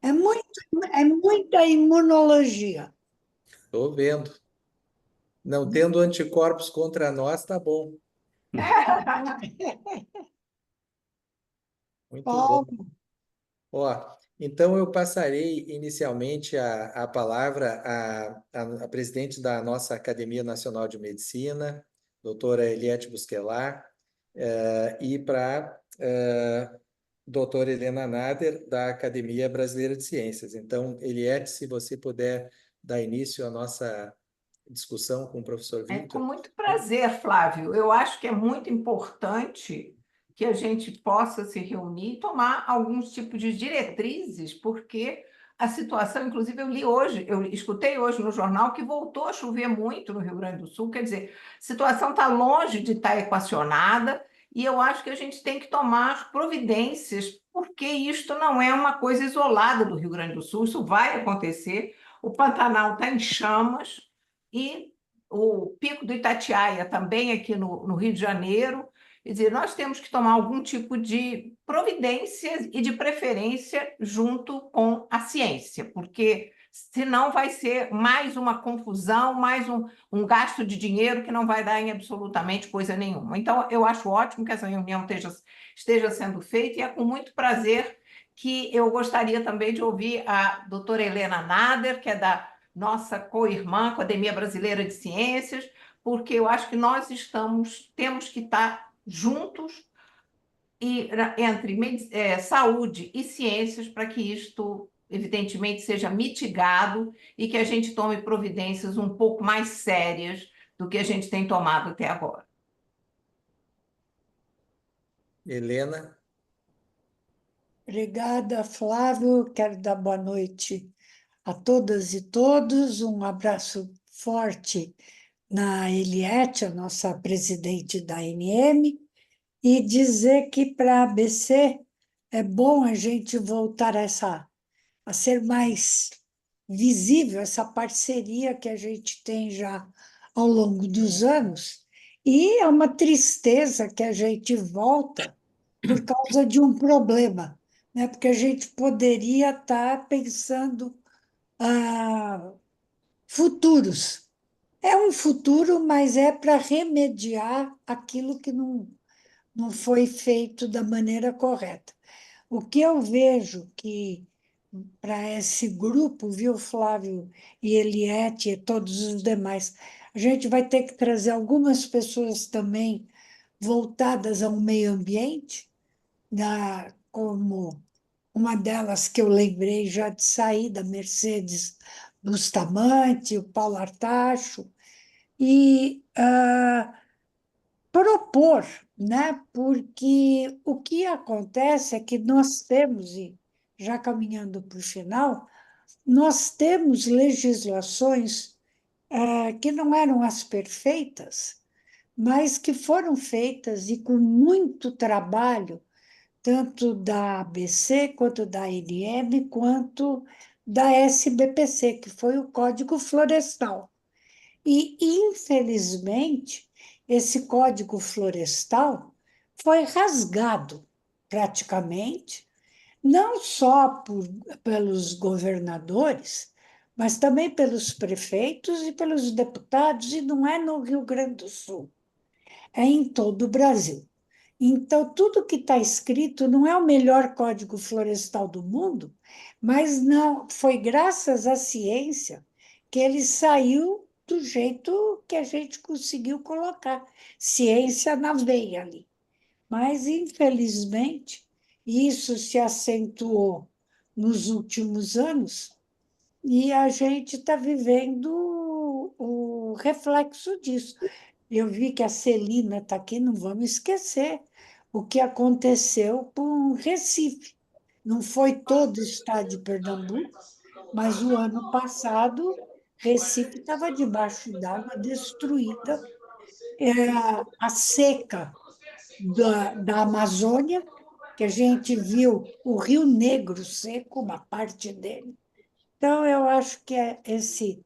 É muito, é muita imunologia. Estou vendo. Não tendo anticorpos contra nós, tá bom. Muito bom. Paulo, Ó, então eu passarei inicialmente a palavra à presidente da nossa Academia Nacional de Medicina, doutora Eliette Busquelar, e para doutora Helena Nader, da Academia Brasileira de Ciências. Então, Eliette, se você puder dar início à nossa discussão com o professor É com Victor. muito prazer, Flávio. Eu acho que é muito importante que a gente possa se reunir e tomar alguns tipos de diretrizes, porque a situação, inclusive, eu li hoje, eu escutei hoje no jornal que voltou a chover muito no Rio Grande do Sul, quer dizer, a situação está longe de estar equacionada, e eu acho que a gente tem que tomar providências, porque isto não é uma coisa isolada do Rio Grande do Sul, isso vai acontecer. O Pantanal está em chamas, e o Pico do Itatiaia, também aqui no Rio de Janeiro. Quer dizer, nós temos que tomar algum tipo de providência e de preferência junto com a ciência, porque senão vai ser mais uma confusão, mais um gasto de dinheiro que não vai dar em absolutamente coisa nenhuma. Então, eu acho ótimo que essa reunião esteja sendo feita, e é com muito prazer que eu gostaria também de ouvir a doutora Helena Nader, que é da nossa co-irmã, Academia Brasileira de Ciências, porque eu acho que nós temos que estar juntos entre saúde e ciências para que isto, evidentemente, seja mitigado e que a gente tome providências um pouco mais sérias do que a gente tem tomado até agora. Helena, obrigada, Flávio. Quero dar boa noite a todas e todos. Um abraço forte na Eliette, a nossa presidente da ANM, e dizer que para a ABC é bom a gente voltar a ser mais visível essa parceria que a gente tem já ao longo dos anos. E é uma tristeza que a gente volta por causa de um problema, né? Porque a gente poderia estar pensando futuros. É um futuro, mas é para remediar aquilo que não foi feito da maneira correta. O que eu vejo que para esse grupo, viu, Flávio e Eliette e todos os demais, a gente vai ter que trazer algumas pessoas também voltadas ao meio ambiente, como uma delas que eu lembrei já de sair, da Mercedes Bustamante, o Paulo Artacho, e propor, né? Porque o que acontece é que nós temos, e já caminhando para o final, nós temos legislações que não eram as perfeitas, mas que foram feitas e com muito trabalho, tanto da ABC, quanto da INM, quanto da SBPC, que foi o Código Florestal. E, infelizmente, esse Código Florestal foi rasgado praticamente, não só pelos governadores, mas também pelos prefeitos e pelos deputados, e não é no Rio Grande do Sul, é em todo o Brasil. Então, tudo que está escrito não é o melhor código florestal do mundo, mas não foi graças à ciência que ele saiu do jeito que a gente conseguiu colocar. Ciência na veia ali. Mas, infelizmente, isso se acentuou nos últimos anos e a gente está vivendo o reflexo disso. Eu vi que a Celina está aqui, não vamos esquecer o que aconteceu com Recife. Não foi todo o estado de Pernambuco, mas o ano passado Recife estava debaixo d'água, destruída. É, a seca da Amazônia, que a gente viu o Rio Negro seco, uma parte dele. Então, eu acho que é esse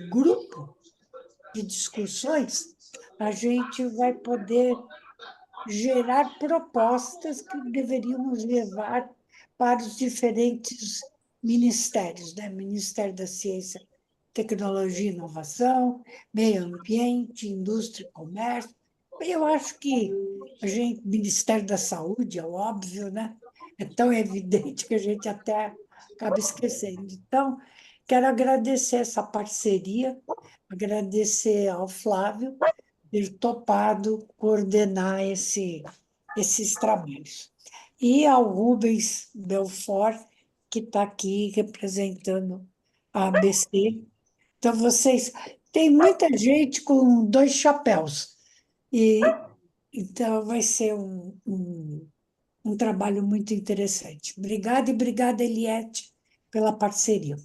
grupo de discussões, a gente vai poder gerar propostas que deveriam nos levar para os diferentes ministérios, né? Ministério da Ciência, Tecnologia e Inovação, Meio Ambiente, Indústria e Comércio. Eu acho que a gente, Ministério da Saúde, é óbvio, né? É tão evidente que a gente até acaba esquecendo. Então, quero agradecer essa parceria, agradecer ao Flávio ter topado coordenar esses trabalhos. E ao Rubens Belfort, que está aqui representando a ABC. Então, vocês. Tem muita gente com dois chapéus. E então vai ser um trabalho muito interessante. Obrigada e obrigada, Eliette, pela parceria.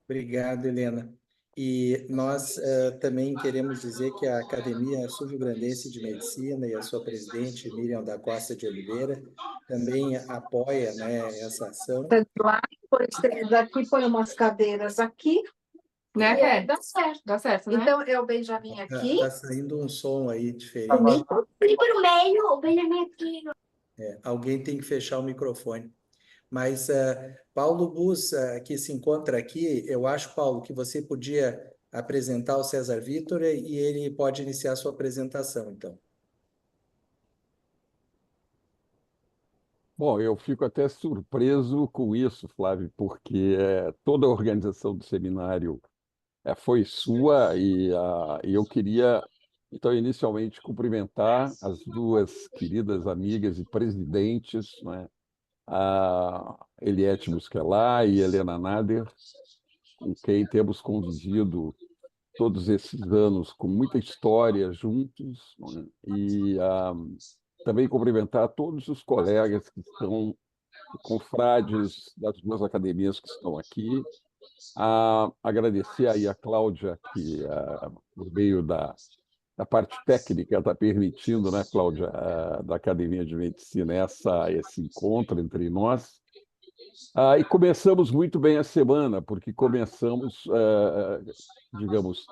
Obrigado, Helena. E nós também queremos dizer que a Academia Sul-Rio-Grandense de Medicina e a sua presidente, Miriam da Costa de Oliveira, também apoia, né, essa ação. Lá, põe os três aqui, põe umas cadeiras aqui, né, Fé? Dá certo, né? Então, é o Benjamin aqui. Está saindo um som aí diferente. Por meio, o Benjamin aqui. Alguém tem que fechar o microfone. Mas Paulo Bus, que se encontra aqui, eu acho, Paulo, que você podia apresentar o César Vitor e ele pode iniciar a sua apresentação, então. Bom, eu fico até surpreso com isso, Flávio, porque toda a organização do seminário foi sua e eu queria, então, inicialmente, cumprimentar as duas queridas amigas e presidentes, né, a Eliette Musquelar e Helena Nader, com quem temos convivido todos esses anos com muita história juntos, né, e também cumprimentar todos os colegas que estão, confrades das duas academias que estão aqui, agradecer aí a Cláudia, que por meio da parte técnica está permitindo, né, Cláudia, da Academia de Medicina, esse encontro entre nós. E começamos muito bem a semana, porque começamos, digamos,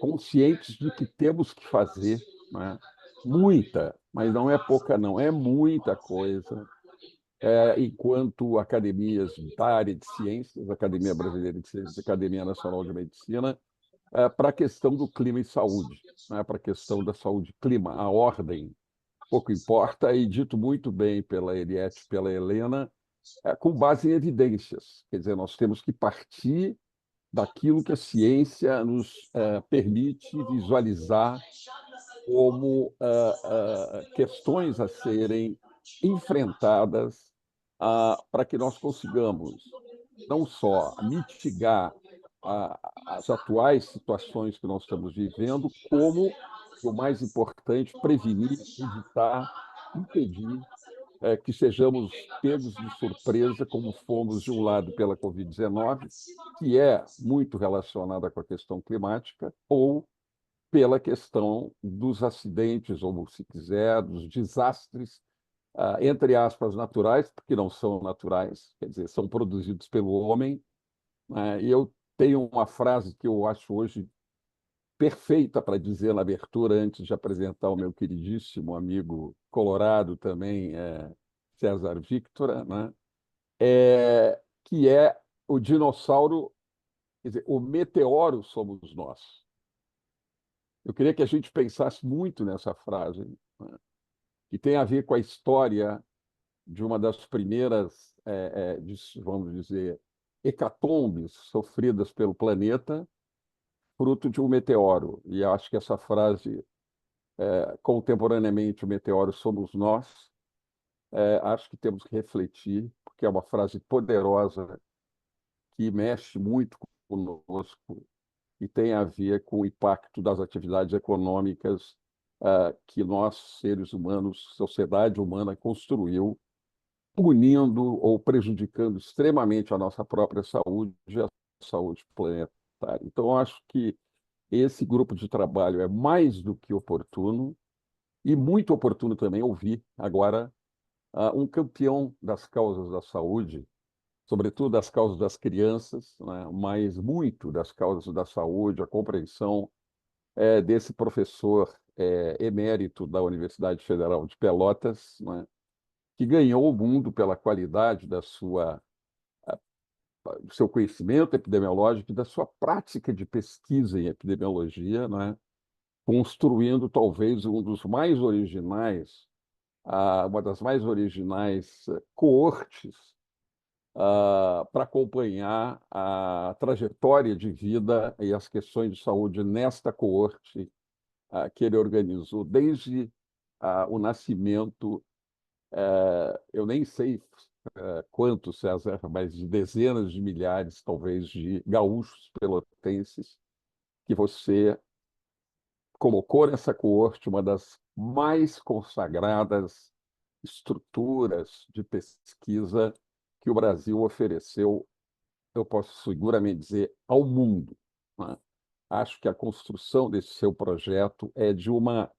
conscientes de que temos que fazer, né, muita, mas não é pouca, não, é muita coisa, enquanto academias da área de ciências, Academia Brasileira de Ciências, Academia Nacional de Medicina, para a questão do clima e saúde, né, para a questão da saúde e clima, a ordem pouco importa, e dito muito bem pela Eliette, pela Helena, com base em evidências. Quer dizer, nós temos que partir daquilo que a ciência nos permite visualizar como questões a serem enfrentadas para que nós consigamos não só mitigar as atuais situações que nós estamos vivendo, como, o mais importante, prevenir, evitar, impedir que sejamos pegos de surpresa, como fomos, de um lado, pela Covid-19, que é muito relacionada com a questão climática, ou pela questão dos acidentes, ou, se quiser, dos desastres, entre aspas, naturais, porque não são naturais, quer dizer, são produzidos pelo homem. E eu tenho uma frase que eu acho hoje perfeita para dizer na abertura, antes de apresentar o meu queridíssimo amigo colorado também, César Victor, né? Que é o dinossauro, quer dizer, o meteoro somos nós. Eu queria que a gente pensasse muito nessa frase, né, que tem a ver com a história de uma das primeiras, vamos dizer, hecatombes sofridas pelo planeta, fruto de um meteoro. E acho que essa frase, contemporaneamente, o meteoro somos nós, acho que temos que refletir, porque é uma frase poderosa que mexe muito conosco e tem a ver com o impacto das atividades econômicas que nós, seres humanos, sociedade humana, construiu, punindo ou prejudicando extremamente a nossa própria saúde e a saúde planetária. Então, acho que esse grupo de trabalho é mais do que oportuno, e muito oportuno também ouvir agora um campeão das causas da saúde, sobretudo das causas das crianças, né, mas muito das causas da saúde, a compreensão desse professor emérito da Universidade Federal de Pelotas, né, que ganhou o mundo pela qualidade do seu conhecimento epidemiológico e da sua prática de pesquisa em epidemiologia, né? Construindo talvez um dos mais originais, uma das mais originais coortes para acompanhar a trajetória de vida e as questões de saúde nesta coorte que ele organizou desde o nascimento, eu nem sei quantos, César, mas de dezenas de milhares, talvez, de gaúchos pelotenses que você colocou nessa coorte uma das mais consagradas estruturas de pesquisa que o Brasil ofereceu, eu posso seguramente dizer, ao mundo, né? Acho que a construção desse seu projeto é de uma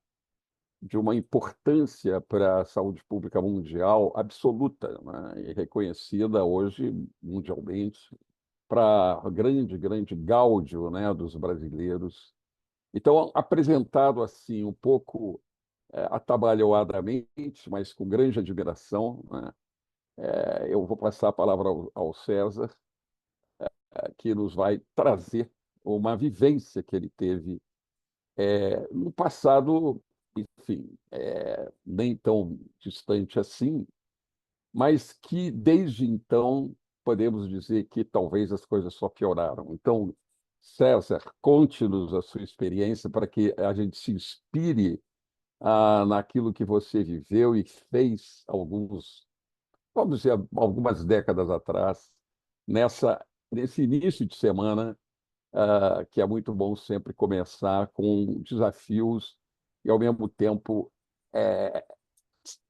importância para a saúde pública mundial absoluta, né? E reconhecida hoje mundialmente para grande gáudio, né, dos brasileiros. Então, apresentado assim, um pouco atabalhoadamente, mas com grande admiração, né? Eu vou passar a palavra ao César, que nos vai trazer uma vivência que ele teve no passado, enfim, nem tão distante assim, mas que desde então podemos dizer que talvez as coisas só pioraram. Então, César, conte-nos a sua experiência para que a gente se inspire naquilo que você viveu e fez vamos dizer, algumas décadas atrás, nesse início de semana, que é muito bom sempre começar com desafios e, ao mesmo tempo, é,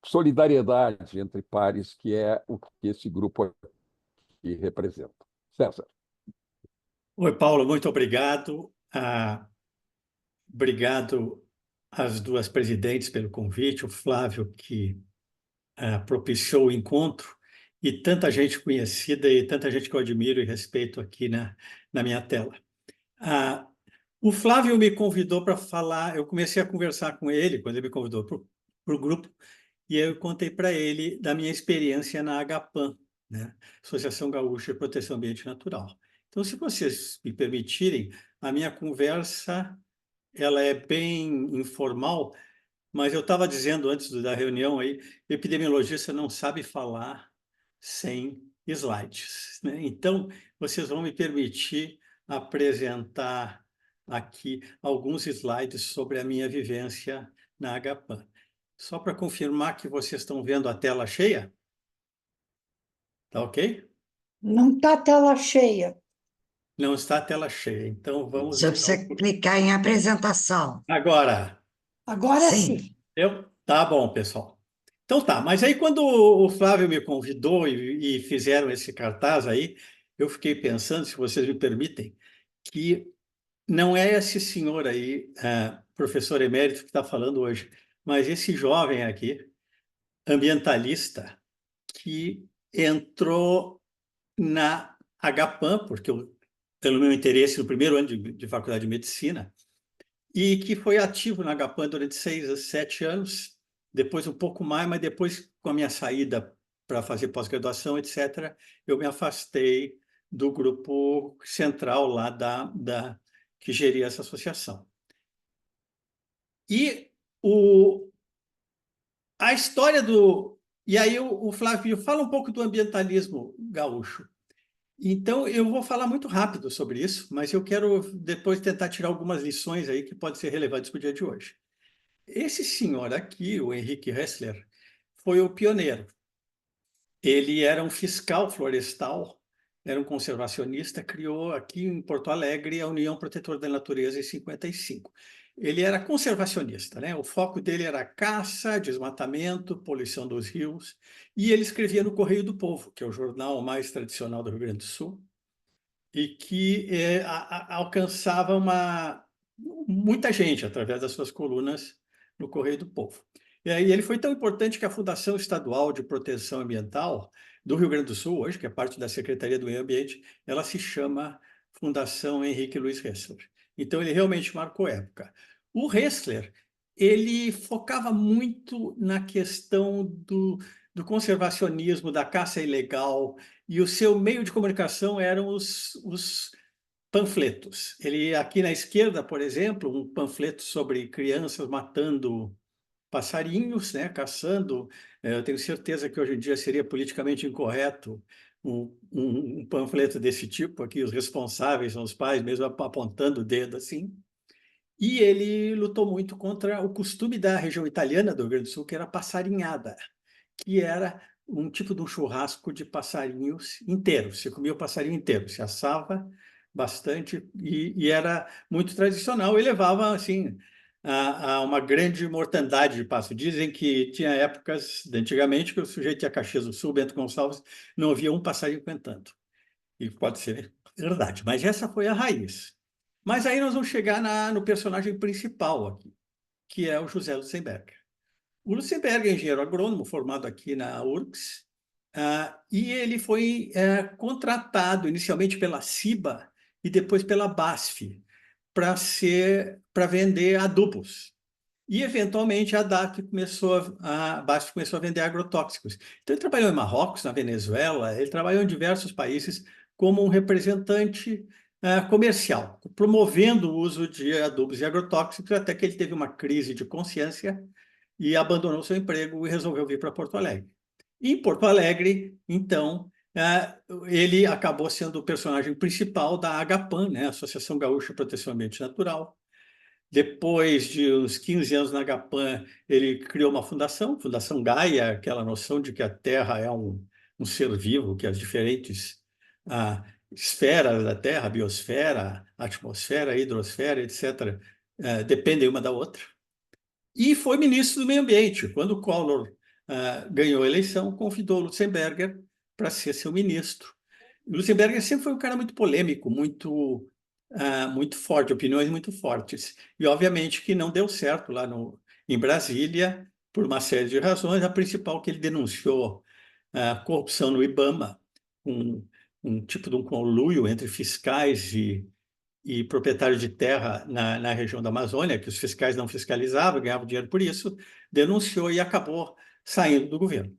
solidariedade entre pares, que é o que esse grupo aqui representa. César. Oi, Paulo, muito obrigado. Obrigado às duas presidentes pelo convite, o Flávio, que propiciou o encontro, e tanta gente conhecida e tanta gente que eu admiro e respeito aqui na minha tela. O Flávio me convidou para falar, eu comecei a conversar com ele, quando ele me convidou para o grupo, e eu contei para ele da minha experiência na AGAPAN, né? Associação Gaúcha de Proteção ao Ambiente Natural. Então, se vocês me permitirem, a minha conversa ela é bem informal, mas eu estava dizendo antes da reunião aí, epidemiologista não sabe falar sem slides, né? Então, vocês vão me permitir apresentar aqui alguns slides sobre a minha vivência na AGAPAN. Só para confirmar que vocês estão vendo a tela cheia? Tá ok? Não está tela cheia. Não está a tela cheia, então vamos... Se você clicar em apresentação. Agora. Agora sim. Tá bom, pessoal. Então tá, mas aí quando o Flávio me convidou e fizeram esse cartaz aí, eu fiquei pensando, se vocês me permitem, que não é esse senhor aí, professor emérito, que está falando hoje, mas esse jovem aqui, ambientalista, que entrou na AGAPAN, porque pelo meu interesse no primeiro ano de faculdade de medicina, e que foi ativo na AGAPAN durante 6 a 7 anos, depois um pouco mais, mas depois, com a minha saída para fazer pós-graduação, etc., eu me afastei do grupo central lá que geria essa associação. E a história do... E aí o Flávio fala um pouco do ambientalismo gaúcho. Então, eu vou falar muito rápido sobre isso, mas eu quero depois tentar tirar algumas lições aí que podem ser relevantes para o dia de hoje. Esse senhor aqui, o Henrique Hessler, foi o pioneiro. Ele era um fiscal florestal, era um conservacionista, criou aqui em Porto Alegre a União Protetora da Natureza em 55. Ele era conservacionista, né? O foco dele era caça, desmatamento, poluição dos rios, e ele escrevia no Correio do Povo, que é o jornal mais tradicional do Rio Grande do Sul, e que alcançava muita gente através das suas colunas no Correio do Povo. E aí ele foi tão importante que a Fundação Estadual de Proteção Ambiental do Rio Grande do Sul, hoje, que é parte da Secretaria do Meio Ambiente, ela se chama Fundação Henrique Luiz Hessler. Então, ele realmente marcou época. O Hessler, ele focava muito na questão do do conservacionismo, da caça ilegal, e o seu meio de comunicação eram os panfletos. Ele, aqui na esquerda, por exemplo, um panfleto sobre crianças matando passarinhos, né, caçando. Eu tenho certeza que hoje em dia seria politicamente incorreto um panfleto desse tipo, aqui os responsáveis são os pais, mesmo apontando o dedo assim. E ele lutou muito contra o costume da região italiana do Rio Grande do Sul, que era a passarinhada, que era um tipo de um churrasco de passarinhos inteiro. Você comia o passarinho inteiro, se assava bastante e era muito tradicional e levava assim a uma grande mortandade de pássaro. Dizem que tinha épocas, antigamente, que o sujeito ia a Caxias do Sul, Bento Gonçalves, não havia um passarinho cantando. E pode ser verdade, mas essa foi a raiz. Mas aí nós vamos chegar no personagem principal aqui, que é o José Lutzenberger. O Lutzenberger é engenheiro agrônomo, formado aqui na URGS, e ele foi contratado inicialmente pela CIBA e depois pela BASF para vender adubos. E, eventualmente, a BASF começou a vender agrotóxicos. Então, ele trabalhou em Marrocos, na Venezuela, ele trabalhou em diversos países como um representante comercial, promovendo o uso de adubos e agrotóxicos, até que ele teve uma crise de consciência e abandonou seu emprego e resolveu vir para Porto Alegre. E em Porto Alegre, então, ele acabou sendo o personagem principal da Agapan, né, Associação Gaúcha de Proteção ao Ambiente Natural. Depois de uns 15 anos na Agapan, ele criou uma fundação, Fundação Gaia, aquela noção de que a Terra é um ser vivo, que as diferentes esferas da Terra, a biosfera, a atmosfera, a hidrosfera, etc., dependem uma da outra. E foi ministro do Meio Ambiente. Quando o Collor ganhou a eleição, convidou o Lutzenberger para ser seu ministro. O Lutzenberger sempre foi um cara muito polêmico, muito forte, opiniões muito fortes. E, obviamente, que não deu certo lá em Brasília, por uma série de razões. A principal que ele denunciou a corrupção no IBAMA, um tipo de um conluio entre fiscais e proprietários de terra na região da Amazônia, que os fiscais não fiscalizavam, ganhavam dinheiro por isso, denunciou e acabou saindo do governo.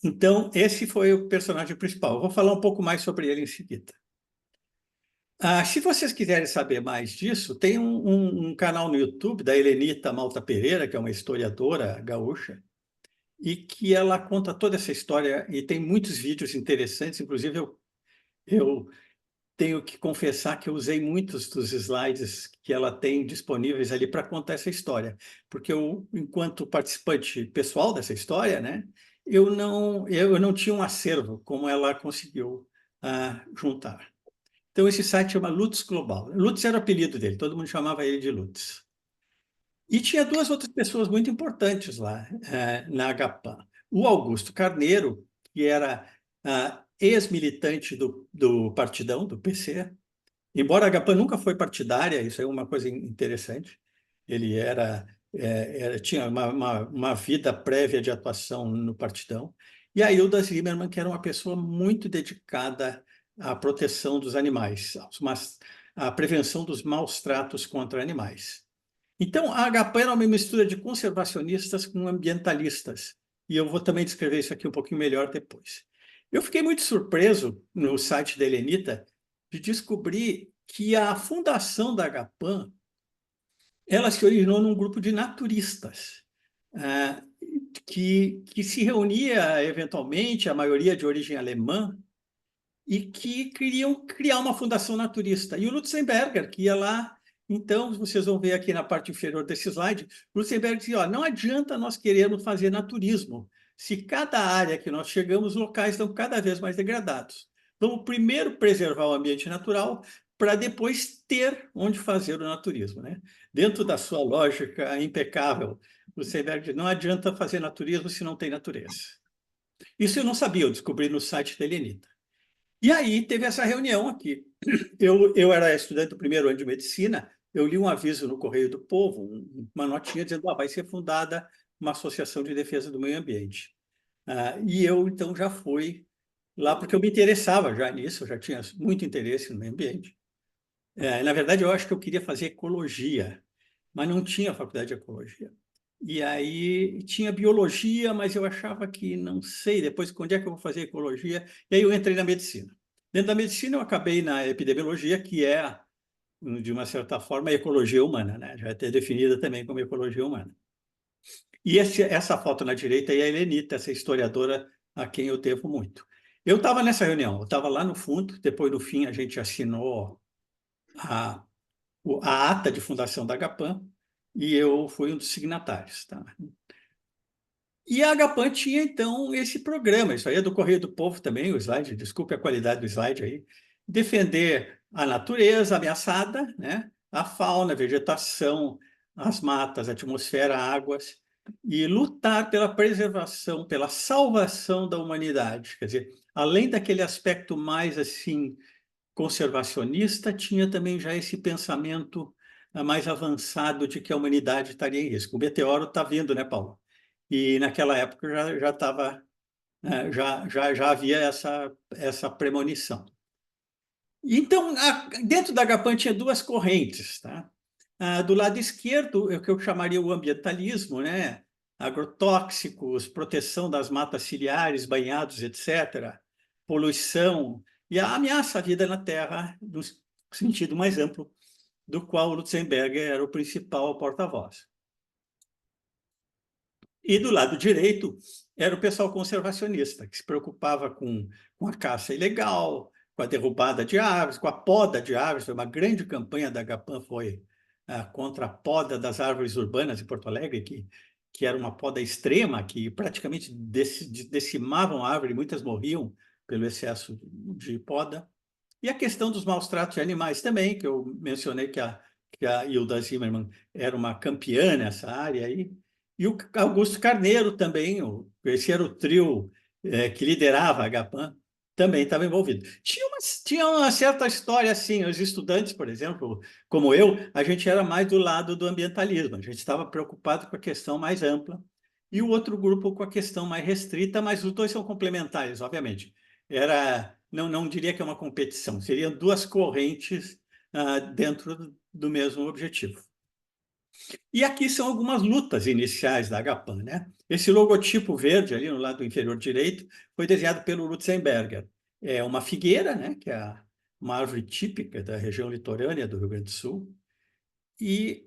Então, esse foi o personagem principal. Eu vou falar um pouco mais sobre ele em seguida. Se vocês quiserem saber mais disso, tem um canal no YouTube da Helenita Malta Pereira, que é uma historiadora gaúcha, e que ela conta toda essa história e tem muitos vídeos interessantes. Inclusive, eu tenho que confessar que eu usei muitos dos slides que ela tem disponíveis ali para contar essa história, porque eu, enquanto participante pessoal dessa história, né, eu não tinha um acervo como ela conseguiu juntar. Então, esse site chama Lutz Global. Lutz era o apelido dele, todo mundo chamava ele de Lutz. E tinha duas outras pessoas muito importantes lá na Agapan. O Augusto Carneiro, que era ex-militante do Partidão, do PC. Embora a Agapan nunca foi partidária, isso é uma coisa interessante. Ele tinha uma vida prévia de atuação no Partidão. E a Hilda Zimmermann, que era uma pessoa muito dedicada à proteção dos animais, à prevenção dos maus tratos contra animais. Então, a Agapan era uma mistura de conservacionistas com ambientalistas. E eu vou também descrever isso aqui um pouquinho melhor depois. Eu fiquei muito surpreso no site da Helenita de descobrir que a fundação da Agapan ela se originou num grupo de naturistas que se reunia eventualmente, a maioria de origem alemã, e que queriam criar uma fundação naturista. E o Lutzenberger, que ia lá, então, vocês vão ver aqui na parte inferior desse slide, o Lutzenberger dizia, não adianta nós querermos fazer naturismo, se cada área que nós chegamos, os locais estão cada vez mais degradados. Vamos primeiro preservar o ambiente natural para depois ter onde fazer o naturismo, né? Dentro da sua lógica impecável, o Lutzenberger não adianta fazer naturismo se não tem natureza. Isso eu não sabia, eu descobri no site da Helenita. E aí teve essa reunião aqui. Eu era estudante do primeiro ano de medicina, eu li um aviso no Correio do Povo, uma notinha dizendo que vai ser fundada uma associação de defesa do meio ambiente. E eu, então, já fui lá, porque eu me interessava já nisso, eu já tinha muito interesse no meio ambiente. Na verdade, eu acho que eu queria fazer ecologia, mas não tinha faculdade de ecologia. E aí tinha biologia, mas eu achava que, não sei, depois, onde é que eu vou fazer ecologia? E aí eu entrei na medicina. Dentro da medicina, eu acabei na epidemiologia, que é, de uma certa forma, a ecologia humana, né? Já é definida também como ecologia humana. E essa foto na direita é a Helenita, essa historiadora a quem eu devo muito. Eu estava nessa reunião, eu estava lá no fundo, depois, no fim, a gente assinou a, a ata de fundação da Agapan, e eu fui um dos signatários. Tá? E a Agapan tinha, então, esse programa, isso aí é do Correio do Povo também, o slide, desculpe a qualidade do slide aí, defender a natureza ameaçada, né? A fauna, a vegetação, as matas, a atmosfera, águas, e lutar pela preservação, pela salvação da humanidade. Quer dizer, além daquele aspecto mais, assim, conservacionista, tinha também já esse pensamento mais avançado de que a humanidade estaria em risco. O meteoro está vindo, né, Paulo? E naquela época já estava, já havia essa premonição. Então, dentro da Agapan tinha duas correntes, tá? Do lado esquerdo, é o que eu chamaria o ambientalismo, né? Agrotóxicos, proteção das matas ciliares, banhados, etc., poluição, e a ameaça à vida na Terra, no sentido mais amplo, do qual o Lutzenberger era o principal porta-voz. E do lado direito era o pessoal conservacionista, que se preocupava com a caça ilegal, com a derrubada de árvores, com a poda de árvores. Foi uma grande campanha da Agapan, foi contra a poda das árvores urbanas em Porto Alegre, que era uma poda extrema, que praticamente decimavam a árvore, muitas morriam pelo excesso de poda. E a questão dos maus tratos de animais também, que eu mencionei que a Hilda Zimmermann era uma campeã nessa área aí. E o Augusto Carneiro também, esse era o trio que liderava a Agapan, também estava envolvido. Tinha uma certa história assim, os estudantes, por exemplo, como eu, a gente era mais do lado do ambientalismo, a gente estava preocupado com a questão mais ampla, e o outro grupo com a questão mais restrita, mas os dois são complementares, obviamente. Não diria que é uma competição, seriam duas correntes dentro do mesmo objetivo. E aqui são algumas lutas iniciais da Agapan, né? Esse logotipo verde ali no lado inferior direito foi desenhado pelo Lutzenberger. É uma figueira, né? Que é uma árvore típica da região litorânea do Rio Grande do Sul, e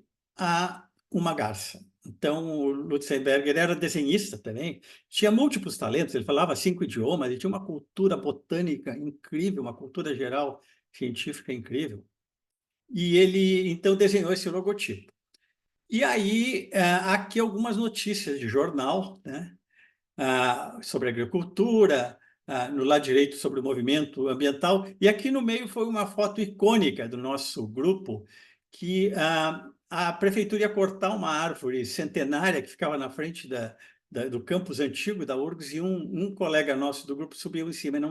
uma garça. Então, o Lutzenberger era desenhista também, tinha múltiplos talentos, ele falava 5 idiomas, ele tinha uma cultura botânica incrível, uma cultura geral científica incrível. E ele, então, desenhou esse logotipo. E aí, aqui algumas notícias de jornal, né? Sobre agricultura, no lado direito sobre o movimento ambiental, e aqui no meio foi uma foto icônica do nosso grupo, que a prefeitura ia cortar uma árvore centenária que ficava na frente do campus antigo da URGS, e um colega nosso do grupo subiu em cima e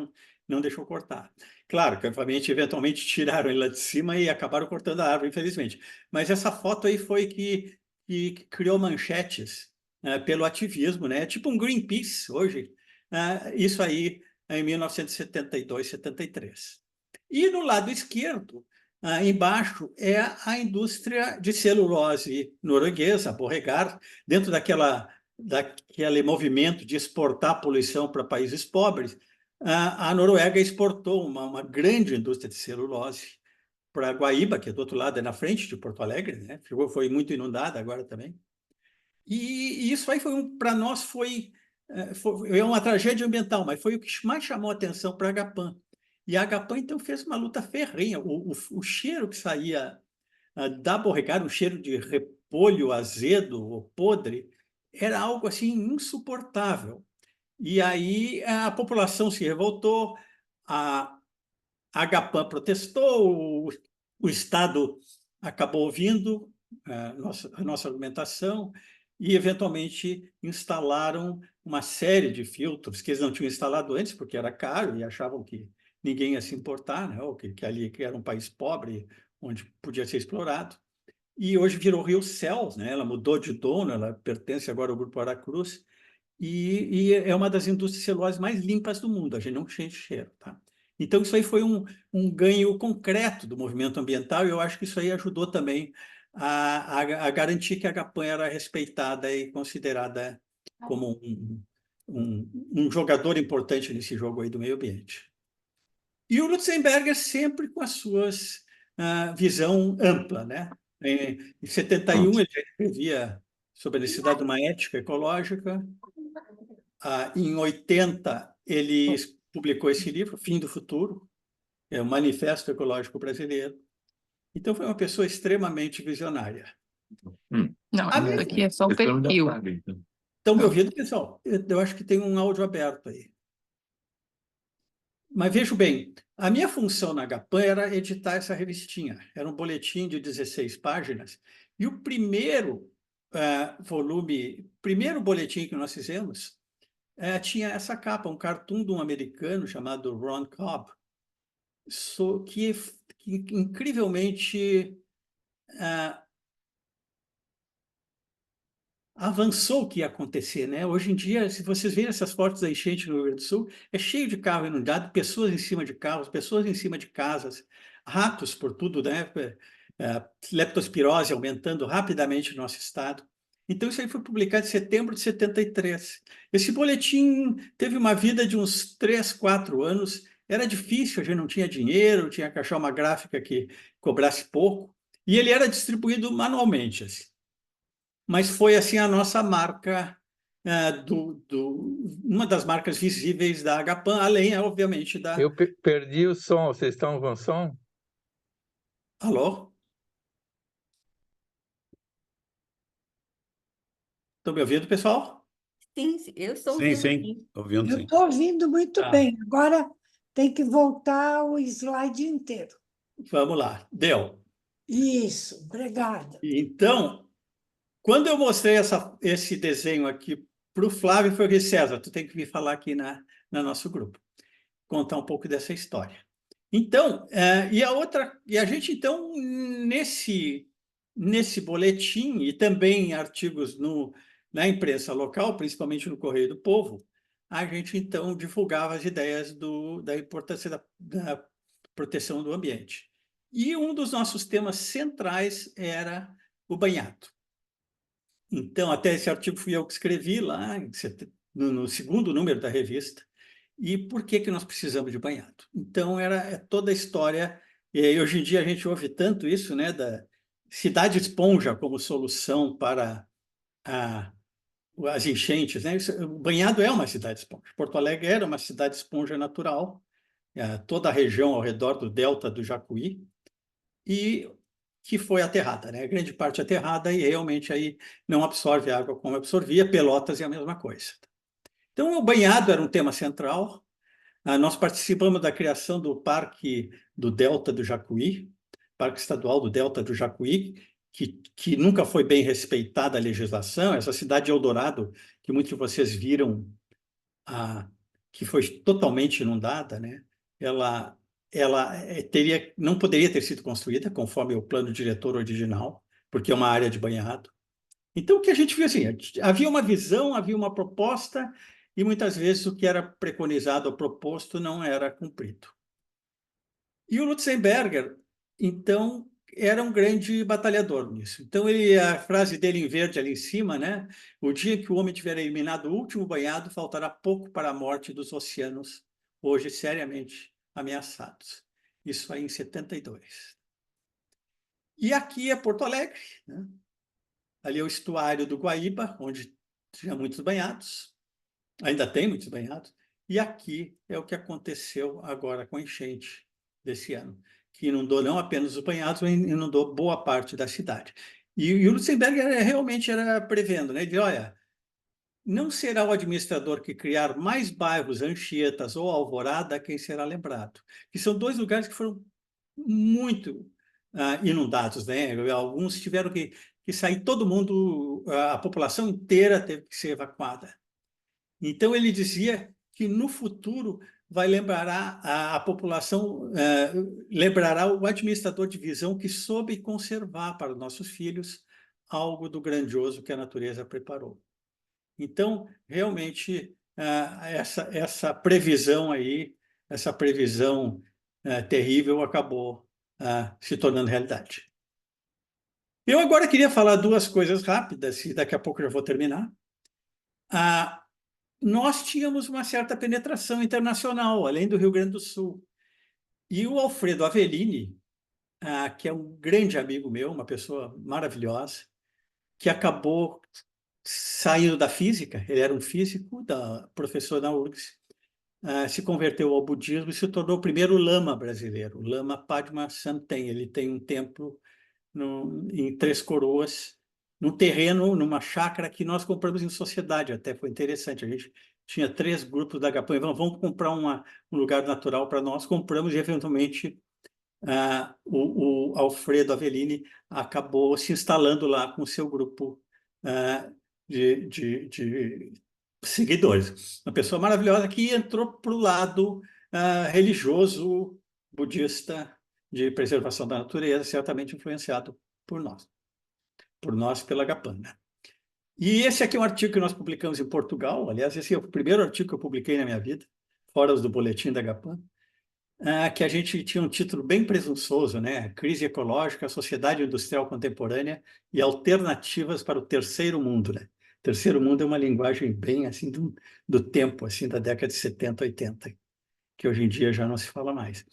não deixou cortar. Claro que, obviamente, eventualmente tiraram ele lá de cima e acabaram cortando a árvore, infelizmente. Mas essa foto aí foi que criou manchetes pelo ativismo, né? Tipo um Greenpeace hoje. Isso aí em 1972, 73. E no lado esquerdo, embaixo, é a indústria de celulose norueguesa, a Borregaard, dentro daquele movimento de exportar poluição para países pobres. A Noruega exportou uma grande indústria de celulose para Guaíba, que é do outro lado, é na frente de Porto Alegre, né? Foi muito inundada agora também. E isso aí para nós foi uma tragédia ambiental, mas foi o que mais chamou a atenção para a Agapan. E a Agapan, então, fez uma luta ferrenha. O cheiro que saía da Borregaard, um cheiro de repolho azedo ou podre, era algo assim insuportável. E aí a população se revoltou, a Agapan protestou, o Estado acabou ouvindo a nossa argumentação e, eventualmente, instalaram uma série de filtros que eles não tinham instalado antes, porque era caro e achavam que ninguém ia se importar, né? Ou que ali que era um país pobre, onde podia ser explorado. E hoje virou Rio Céu, né? Ela mudou de dono, ela pertence agora ao Grupo Aracruz, e é uma das indústrias celulosas mais limpas do mundo, a gente não sente cheiro, tá? Então, isso aí foi um ganho concreto do movimento ambiental, e eu acho que isso aí ajudou também a garantir que a GAPAN era respeitada e considerada como um jogador importante nesse jogo aí do meio ambiente. E o Lutzenberger sempre com as suas visão ampla, né? Em 71 ele já escrevia sobre a necessidade de uma ética ecológica. Em 80 ele publicou esse livro, Fim do Futuro, é o Manifesto Ecológico Brasileiro. Então foi uma pessoa extremamente visionária. Não, isso aqui é só o perfil. Estão me ouvindo, pessoal? Eu acho que tem um áudio aberto aí. Mas vejo bem, a minha função na GAPAN era editar essa revistinha. Era um boletim de 16 páginas. E o primeiro primeiro boletim que nós fizemos, tinha essa capa, um cartoon de um americano chamado Ron Cobb, que incrivelmente avançou o que ia acontecer, né? Hoje em dia, se vocês verem essas fotos da enchente no Rio Grande do Sul, é cheio de carro inundado, pessoas em cima de carros, pessoas em cima de casas, ratos por tudo, né? Leptospirose aumentando rapidamente no nosso estado. Então, isso aí foi publicado em setembro de 73. Esse boletim teve uma vida de uns 3, 4 anos. Era difícil, a gente não tinha dinheiro, tinha que achar uma gráfica que cobrasse pouco. E ele era distribuído manualmente, assim. Mas foi assim a nossa marca, uma das marcas visíveis da GAPAN, além, obviamente, da... Eu perdi o som, vocês estão com som? Alô? Estão me ouvindo, pessoal? Sim, eu estou Sim, ouvindo. sim, ouvindo, Eu sim. estou ouvindo muito bem. Agora tem que voltar o slide inteiro. Vamos lá, deu. Isso, obrigada. Então, quando eu mostrei esse desenho aqui para o Flávio, foi que César, tu tem que me falar aqui no nosso grupo, contar um pouco dessa história. Então, e a gente, então, nesse boletim e também em artigos na imprensa local, principalmente no Correio do Povo, a gente, então, divulgava as ideias da importância da proteção do ambiente. E um dos nossos temas centrais era o banhado. Então, até esse artigo fui eu que escrevi lá, no segundo número da revista. E por que nós precisamos de banhado? Então, é toda a história, e hoje em dia a gente ouve tanto isso, né, da cidade esponja como solução para as enchentes, né? O Banhado é uma cidade esponja. Porto Alegre era uma cidade esponja natural, toda a região ao redor do delta do Jacuí, e que foi aterrada, né? Grande parte aterrada e realmente aí não absorve água como absorvia. Pelotas é a mesma coisa. Então, o banhado era um tema central. Nós participamos da criação do Parque do Delta do Jacuí, Parque Estadual do Delta do Jacuí, que nunca foi bem respeitada a legislação. Essa cidade de Eldorado, que muitos de vocês viram, que foi totalmente inundada, né? Ela não poderia ter sido construída conforme o plano diretor original, porque é uma área de banhado. Então, o que a gente viu assim, havia uma visão, havia uma proposta, e muitas vezes o que era preconizado ou proposto não era cumprido. E o Lutzenberger, então, era um grande batalhador nisso. Então, a frase dele em verde ali em cima, né? O dia que o homem tiver eliminado o último banhado, faltará pouco para a morte dos oceanos, hoje seriamente ameaçados. Isso aí em 72. E aqui é Porto Alegre, né? Ali é o estuário do Guaíba, onde tinha muitos banhados, ainda tem muitos banhados, e aqui é o que aconteceu agora com a enchente desse ano, que inundou não apenas os banhados, mas inundou boa parte da cidade. E o Lutzenberg realmente era prevendo, né? Ele disse, olha, não será o administrador que criar mais bairros, Anchieta ou Alvorada, quem será lembrado. Que são dois lugares que foram muito inundados, né? Alguns tiveram que sair, todo mundo, a população inteira teve que ser evacuada. Então, ele dizia que no futuro vai lembrar a população, lembrará o administrador de visão que soube conservar para os nossos filhos algo do grandioso que a natureza preparou. Então, realmente, essa previsão aí, essa previsão terrível acabou se tornando realidade. Eu agora queria falar duas coisas rápidas, e daqui a pouco eu já vou terminar. Nós tínhamos uma certa penetração internacional, além do Rio Grande do Sul. E o Alfredo Avellini, que é um grande amigo meu, uma pessoa maravilhosa, que acabou saindo da física, ele era um físico, professor da URGS, se converteu ao budismo e se tornou o primeiro lama brasileiro, o Lama Padma Samten. Ele tem um templo em Três Coroas, num terreno, numa chácara que nós compramos em sociedade, até foi interessante. A gente tinha 3 grupos da Agapan, vamos comprar um lugar natural para nós, compramos e, eventualmente, o Alfredo Avellini acabou se instalando lá com o seu grupo de seguidores. Uma pessoa maravilhosa que entrou para o lado religioso, budista, de preservação da natureza, certamente influenciado por nós pela Agapan, né? E esse aqui é um artigo que nós publicamos em Portugal. Aliás, esse é o primeiro artigo que eu publiquei na minha vida, fora os do boletim da Agapan, que a gente tinha um título bem presunçoso, né? Crise ecológica, sociedade industrial contemporânea e alternativas para o terceiro mundo, né? Terceiro mundo é uma linguagem bem assim do tempo, assim, da década de 70, 80, que hoje em dia já não se fala mais.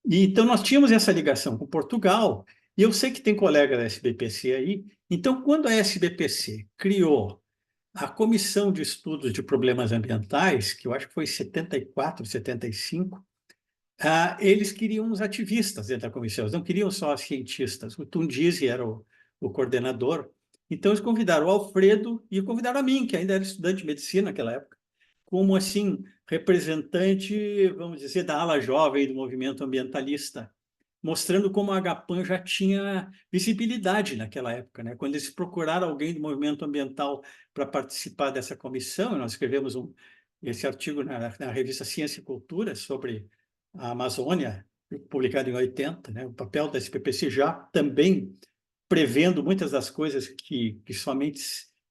E então nós tínhamos essa ligação com Portugal, e eu sei que tem colega da SBPC aí. Então, quando a SBPC criou a Comissão de Estudos de Problemas Ambientais, que eu acho que foi em 74, 75, eles queriam os ativistas dentro da comissão, eles não queriam só os cientistas. O Tundizi era o coordenador. Então, eles convidaram o Alfredo e convidaram a mim, que ainda era estudante de medicina naquela época, como, assim, representante, vamos dizer, da ala jovem do movimento ambientalista, mostrando como a Agapan já tinha visibilidade naquela época, né? Quando eles procuraram alguém do movimento ambiental para participar dessa comissão, nós escrevemos esse artigo na revista Ciência e Cultura sobre a Amazônia, publicado em 80, né? O papel da SPPC já também prevendo muitas das coisas que somente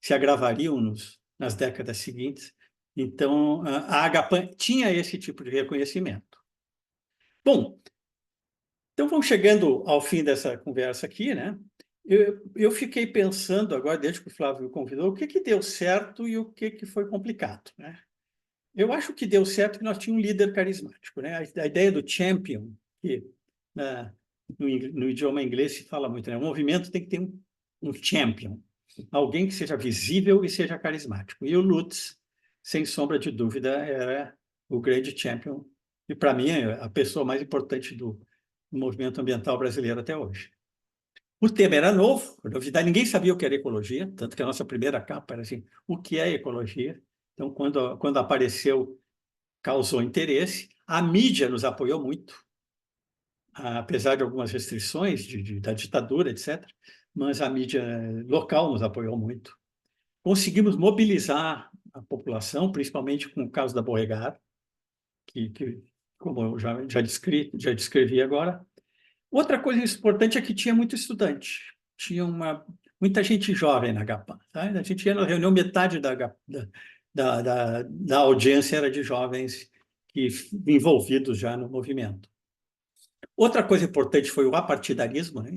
se agravariam nas décadas seguintes. Então, a Agapan tinha esse tipo de reconhecimento. Bom, então vamos chegando ao fim dessa conversa aqui, né? Eu fiquei pensando agora, desde que o Flávio convidou, o que deu certo e o que foi complicado, né? Eu acho que deu certo que nós tínhamos um líder carismático, né? A ideia do champion, que no idioma inglês se fala muito, né? O movimento tem que ter um champion, alguém que seja visível e seja carismático. E o Lutz, sem sombra de dúvida, era o grande champion, e para mim é a pessoa mais importante do movimento ambiental brasileiro até hoje. O tema era novo, novidade, ninguém sabia o que era ecologia, tanto que a nossa primeira capa era assim, o que é ecologia? Então, quando apareceu, causou interesse. A mídia nos apoiou muito, apesar de algumas restrições da ditadura, etc. Mas a mídia local nos apoiou muito. Conseguimos mobilizar a população, principalmente com o caso da Borregar, que como eu já descrevi agora. Outra coisa importante é que tinha muito estudante. Tinha muita gente jovem na Agapan. Tá? A gente ia na reunião, metade da audiência era de jovens envolvidos já no movimento. Outra coisa importante foi o apartidarismo, né?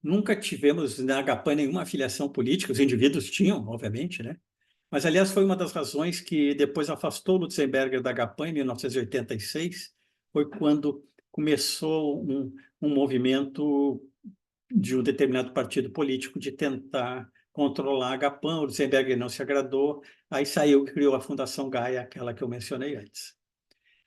Nunca tivemos na Agapan nenhuma afiliação política, os indivíduos tinham, obviamente, né? Mas, aliás, foi uma das razões que depois afastou Lutzenberger da Agapan em 1986, foi quando começou um movimento de um determinado partido político de tentar controlar a Agapan. O Lutzenberger não se agradou, aí saiu e criou a Fundação Gaia, aquela que eu mencionei antes.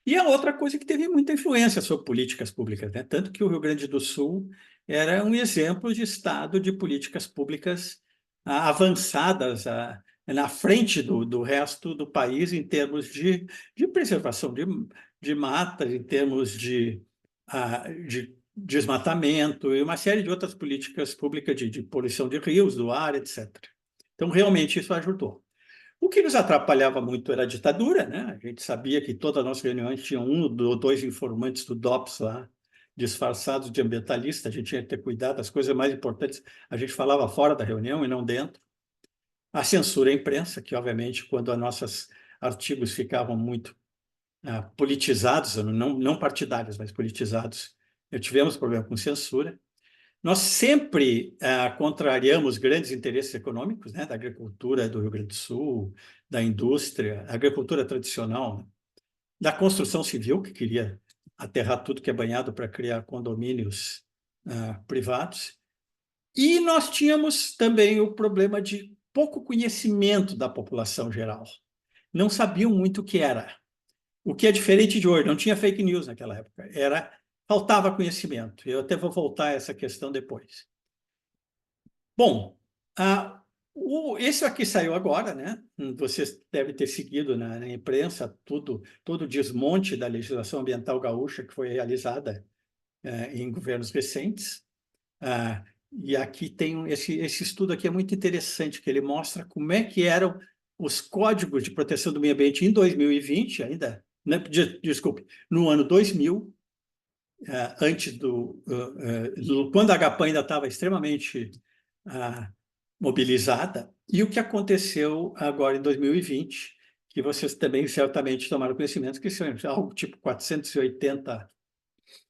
E a outra coisa que teve muita influência sobre políticas públicas, né? Tanto que o Rio Grande do Sul era um exemplo de estado de políticas públicas avançadas, na frente do resto do país em termos de preservação de matas, em termos de desmatamento e uma série de outras políticas públicas de poluição de rios, do ar, etc. Então, realmente, isso ajudou. O que nos atrapalhava muito era a ditadura, né? A gente sabia que todas as nossas reuniões tinham 1 ou 2 informantes do DOPS lá, disfarçados de ambientalista. A gente tinha que ter cuidado, as coisas mais importantes a gente falava fora da reunião e não dentro. A censura à imprensa, que, obviamente, quando os nossos artigos ficavam muito politizados, não partidários, mas politizados, tivemos problema com censura. Nós sempre contrariamos grandes interesses econômicos, né, da agricultura do Rio Grande do Sul, da indústria, agricultura tradicional, né, da construção civil, que queria aterrar tudo que é banhado para criar condomínios privados. E nós tínhamos também o problema de pouco conhecimento da população geral. Não sabiam muito o que era. O que é diferente de hoje, não tinha fake news naquela época, faltava conhecimento. Eu até vou voltar a essa questão depois. Bom, esse aqui saiu agora, né? Vocês devem ter seguido na imprensa todo o desmonte da legislação ambiental gaúcha que foi realizada em governos recentes. E aqui tem esse estudo aqui é muito interessante, que ele mostra como é que eram os códigos de proteção do meio ambiente em 2020, ainda, né, desculpe, no ano 2000, antes quando a AGAPAN ainda estava extremamente mobilizada, e o que aconteceu agora em 2020, que vocês também certamente tomaram conhecimento, que são algo tipo 480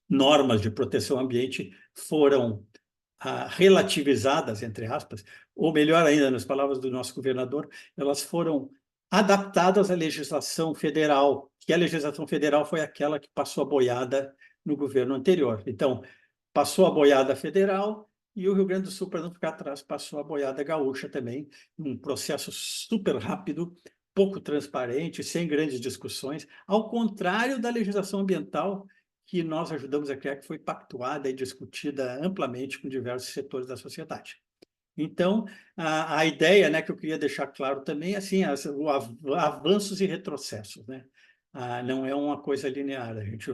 normas de proteção ao ambiente foram relativizadas, entre aspas, ou melhor ainda, nas palavras do nosso governador, elas foram adaptadas à legislação federal, que a legislação federal foi aquela que passou a boiada no governo anterior. Então, passou a boiada federal e o Rio Grande do Sul, para não ficar atrás, passou a boiada gaúcha também, num processo super rápido, pouco transparente, sem grandes discussões, ao contrário da legislação ambiental que nós ajudamos a criar, que foi pactuada e discutida amplamente com diversos setores da sociedade. Então, a ideia, né, que eu queria deixar claro também é assim, avanços e retrocessos, né? Não é uma coisa linear, a gente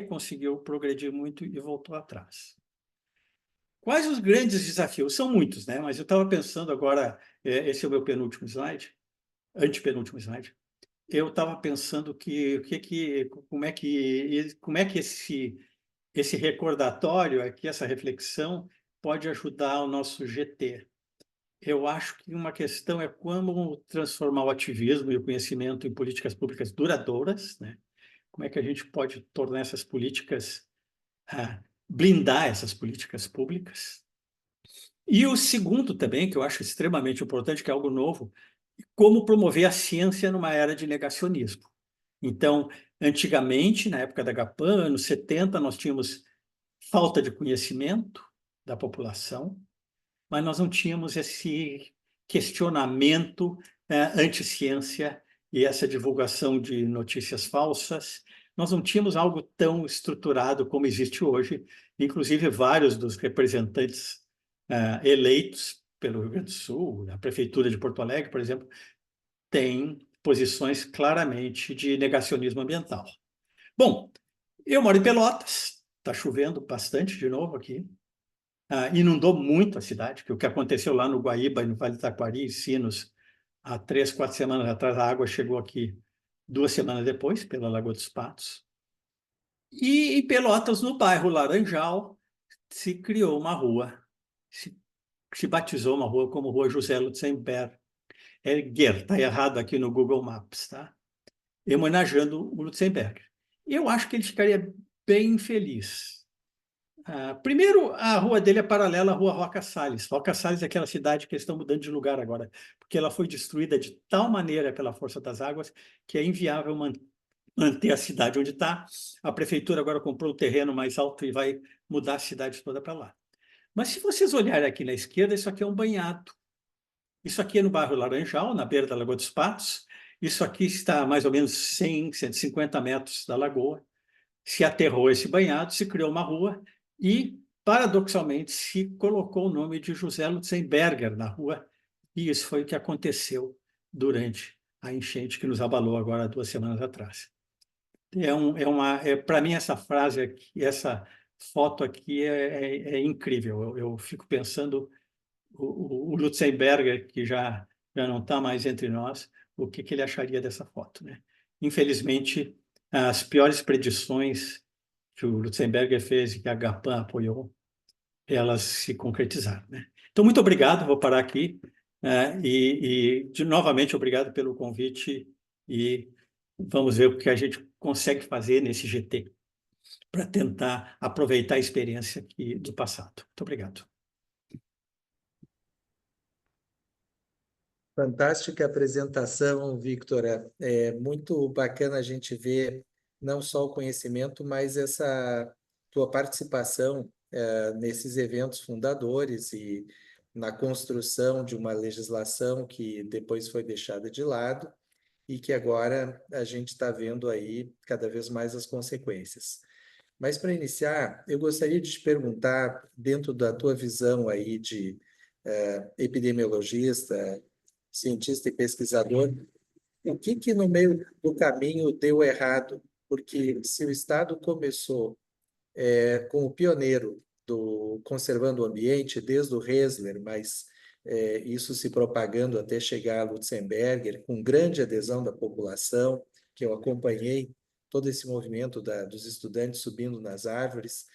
conseguiu progredir muito e voltou atrás. Quais os grandes desafios? São muitos, né? Mas eu estava pensando agora, esse é o meu penúltimo slide, antepenúltimo slide. Eu estava pensando como é que esse recordatório, aqui, essa reflexão, pode ajudar o nosso GT. Eu acho que uma questão é como transformar o ativismo e o conhecimento em políticas públicas duradouras, né? Como é que a gente pode tornar essas políticas, blindar essas políticas públicas. E o segundo também, que eu acho extremamente importante, que é algo novo, como promover a ciência numa era de negacionismo. Então, antigamente, na época da GAPAN, anos 70, nós tínhamos falta de conhecimento da população, mas nós não tínhamos esse questionamento anti-ciência e essa divulgação de notícias falsas. Nós não tínhamos algo tão estruturado como existe hoje. Inclusive, vários dos representantes eleitos pelo Rio Grande do Sul, a Prefeitura de Porto Alegre, por exemplo, tem posições claramente de negacionismo ambiental. Bom, eu moro em Pelotas, está chovendo bastante de novo aqui, inundou muito a cidade, que o que aconteceu lá no Guaíba e no Vale do Taquari e Sinos, há 3, 4 semanas atrás, a água chegou aqui 2 semanas depois, pela Lagoa dos Patos. E em Pelotas, no bairro Laranjal, se criou uma rua, se batizou uma rua como Rua José Lutzenberger, está errado aqui no Google Maps, tá? Homenageando o Lutzenberger. Eu acho que ele ficaria bem feliz. Primeiro, a rua dele é paralela à Rua Roca Salles. Roca Salles é aquela cidade que eles estão mudando de lugar agora, porque ela foi destruída de tal maneira pela força das águas que é inviável manter a cidade onde está. A prefeitura agora comprou um terreno mais alto e vai mudar a cidade toda para lá. Mas se vocês olharem aqui na esquerda, isso aqui é um banhado. Isso aqui é no bairro Laranjal, na beira da Lagoa dos Patos. Isso aqui está a mais ou menos 100, 150 metros da lagoa. Se aterrou esse banhado, se criou uma rua e, paradoxalmente, se colocou o nome de José Lutzenberger na rua. E isso foi o que aconteceu durante a enchente que nos abalou agora há 2 semanas atrás. Para mim, essa frase aqui, essa foto aqui é incrível. Eu fico pensando o Lutzenberger, que já não está mais entre nós, o que ele acharia dessa foto, né? Infelizmente, as piores predições que o Lutzenberger fez e que a GAPAN apoiou, elas se concretizaram, né? Então, muito obrigado, vou parar aqui. Novamente, obrigado pelo convite e vamos ver o que a gente consegue fazer nesse GT. para tentar aproveitar a experiência aqui do passado. Muito obrigado. Fantástica apresentação, Victor. É muito bacana a gente ver não só o conhecimento, mas essa tua participação nesses eventos fundadores e na construção de uma legislação que depois foi deixada de lado e que agora a gente está vendo aí cada vez mais as consequências. Mas para iniciar, eu gostaria de te perguntar, dentro da tua visão aí de epidemiologista, cientista e pesquisador, o que no meio do caminho deu errado? Porque se o Estado começou como pioneiro do conservando o ambiente desde o Hessler, mas isso se propagando até chegar a Lutzenberger, com grande adesão da população, que eu acompanhei todo esse movimento dos estudantes subindo nas árvores.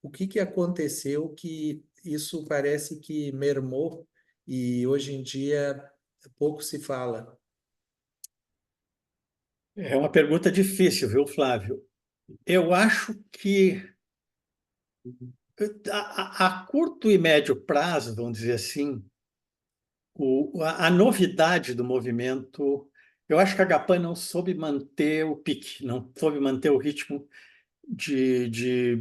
O que aconteceu que isso parece que mermou e hoje em dia pouco se fala? É uma pergunta difícil, viu, Flávio? Eu acho que a curto e médio prazo, vamos dizer assim, a novidade do movimento, eu acho que a Agapan não soube manter o pique, não soube manter o ritmo de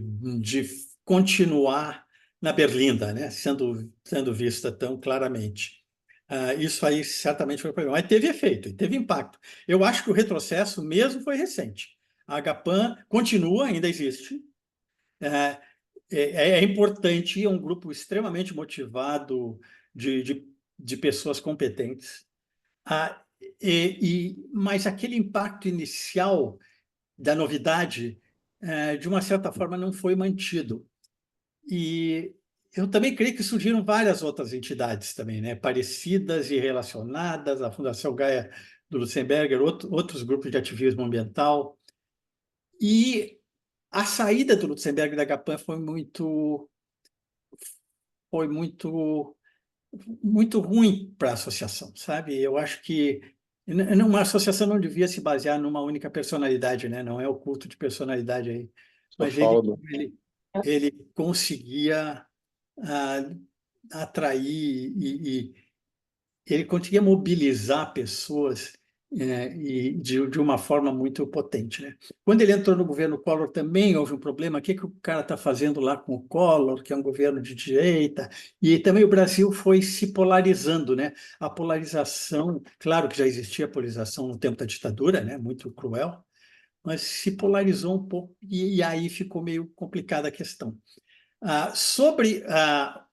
continuar na berlinda, né? sendo vista tão claramente. Isso aí certamente foi um problema, mas teve efeito, e teve impacto. Eu acho que o retrocesso mesmo foi recente. A Agapan continua, ainda existe. É importante, é um grupo extremamente motivado de pessoas competentes. Mas aquele impacto inicial da novidade, de uma certa forma, não foi mantido. E eu também creio que surgiram várias outras entidades também, né, parecidas e relacionadas, a Fundação Gaia do Lutzenberger, outros grupos de ativismo ambiental. E a saída do Lutzenberger da Agapan foi muito ruim para a associação, sabe? Eu acho que uma associação não devia se basear numa única personalidade, né? Não é o culto de personalidade aí. Mas ele conseguia atrair e ele conseguia mobilizar pessoas e de uma forma muito potente, né? Quando ele entrou no governo Collor também houve um problema. O que o cara está fazendo lá com o Collor, que é um governo de direita? E também o Brasil foi se polarizando, né? A polarização, claro que já existia polarização no tempo da ditadura, né? Muito cruel, mas se polarizou um pouco e aí ficou meio complicada a questão. Sobre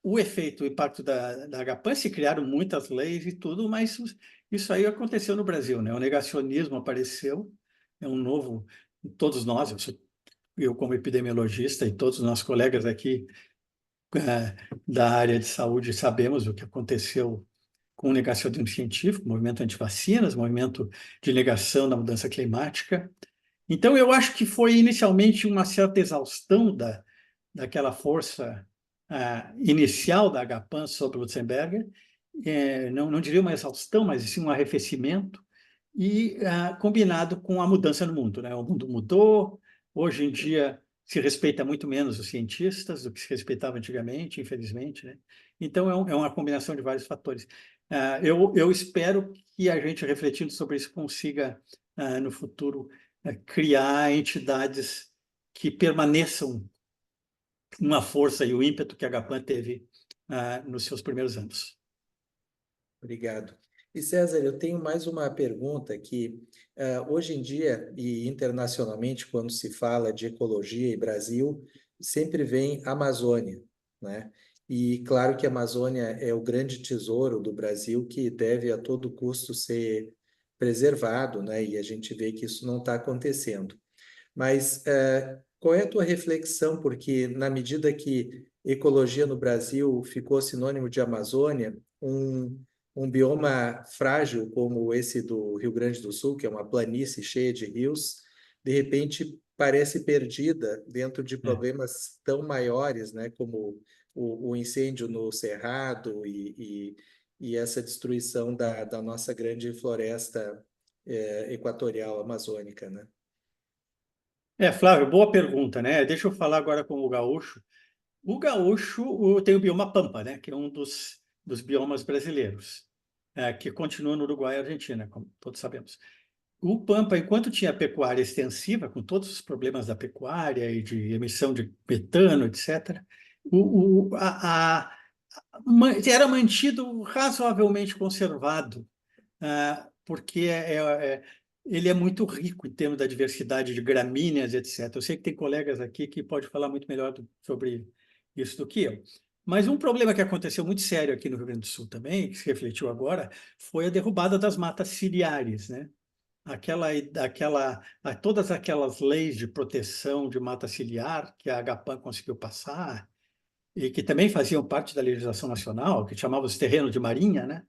o efeito, o impacto da Agapan, se criaram muitas leis e tudo, mas isso aí aconteceu no Brasil, né? O negacionismo apareceu, é um novo, todos nós, eu como epidemiologista e todos os nossos colegas aqui da área de saúde sabemos o que aconteceu com o negacionismo científico, movimento antivacinas, movimento de negação da mudança climática. Então, eu acho que foi inicialmente uma certa exaustão daquela força inicial da Agapan sobre o Lutzenberger, não diria uma exaustão, mas sim um arrefecimento, e combinado com a mudança no mundo, né? O mundo mudou, hoje em dia se respeita muito menos os cientistas do que se respeitava antigamente, infelizmente, né? Então, é uma combinação de vários fatores. Eu espero que a gente, refletindo sobre isso, consiga, no futuro, criar entidades que permaneçam uma força e o ímpeto que a Agapan teve nos seus primeiros anos. Obrigado. E César, eu tenho mais uma pergunta que hoje em dia e internacionalmente, quando se fala de ecologia e Brasil, sempre vem Amazônia, né? E claro que a Amazônia é o grande tesouro do Brasil que deve a todo custo ser preservado, né? E a gente vê que isso não está acontecendo. Mas qual é a tua reflexão? Porque na medida que ecologia no Brasil ficou sinônimo de Amazônia, um bioma frágil como esse do Rio Grande do Sul, que é uma planície cheia de rios, de repente parece perdida dentro de problemas tão maiores, né, como o incêndio no Cerrado e essa destruição da nossa grande floresta equatorial amazônica, né? Flávio, boa pergunta, né? Deixa eu falar agora com o gaúcho. O gaúcho tem o bioma Pampa, né? Que é um dos biomas brasileiros, que continua no Uruguai e Argentina, como todos sabemos. O Pampa, enquanto tinha pecuária extensiva, com todos os problemas da pecuária e de emissão de metano, etc., era mantido razoavelmente conservado, porque ele é muito rico em termos da diversidade de gramíneas, etc. Eu sei que tem colegas aqui que podem falar muito melhor sobre isso do que eu. Mas um problema que aconteceu muito sério aqui no Rio Grande do Sul também, que se refletiu agora, foi a derrubada das matas ciliares, né? Todas aquelas leis de proteção de mata ciliar que a Agapan conseguiu passar e que também faziam parte da legislação nacional, que chamava os terrenos de marinha, né?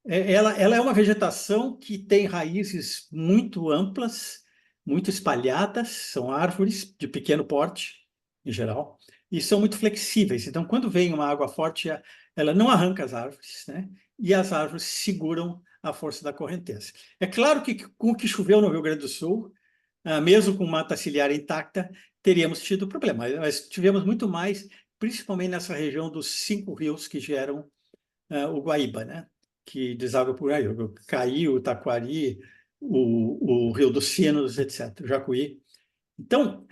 Ela é uma vegetação que tem raízes muito amplas, muito espalhadas, são árvores de pequeno porte, em geral, e são muito flexíveis. Então, quando vem uma água forte, ela não arranca as árvores, né? E as árvores seguram a força da correnteza. É claro que com o que choveu no Rio Grande do Sul, mesmo com mata ciliar intacta, teríamos tido problema, mas tivemos muito mais, principalmente nessa região dos 5 rios que geram o Guaíba, né? Que deságua por aí, o Caí, o Taquari, o Rio dos Sinos, etc., o Jacuí. Então,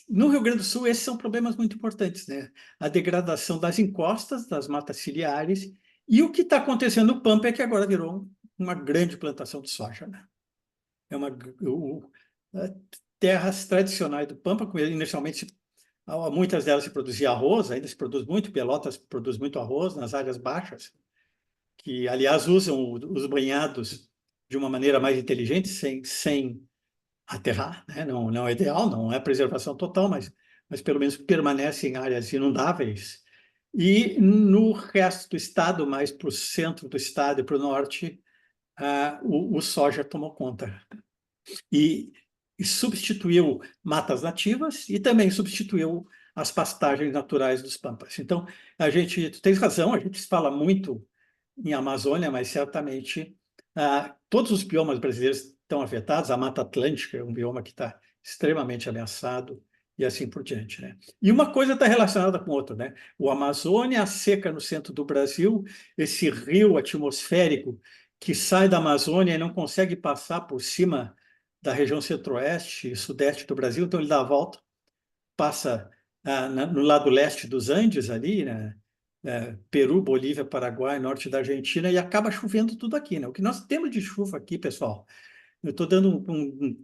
no Rio Grande do Sul, esses são problemas muito importantes, né? A degradação das encostas, das matas ciliares, e o que está acontecendo no Pampa é que agora virou uma grande plantação de soja, né? Terras tradicionais do Pampa, inicialmente muitas delas se produzia arroz, ainda se produz muito, Pelotas produz muito arroz nas áreas baixas, que, aliás, usam os banhados de uma maneira mais inteligente, sem aterrar, né? Não é ideal, não é preservação total, mas pelo menos permanece em áreas inundáveis. E no resto do estado, mais para o centro do estado e para o norte, o soja tomou conta. E substituiu matas nativas e também substituiu as pastagens naturais dos pampas. Então, tu tens razão, a gente fala muito em Amazônia, mas certamente todos os biomas brasileiros estão afetados. A Mata Atlântica é um bioma que está extremamente ameaçado e assim por diante, né? E uma coisa está relacionada com outra, né? O Amazônia, a seca no centro do Brasil, esse rio atmosférico que sai da Amazônia e não consegue passar por cima da região centro-oeste e sudeste do Brasil, então ele dá a volta, passa no lado leste dos Andes ali, né? Peru, Bolívia, Paraguai, norte da Argentina, e acaba chovendo tudo aqui, né? O que nós temos de chuva aqui, pessoal, eu estou dando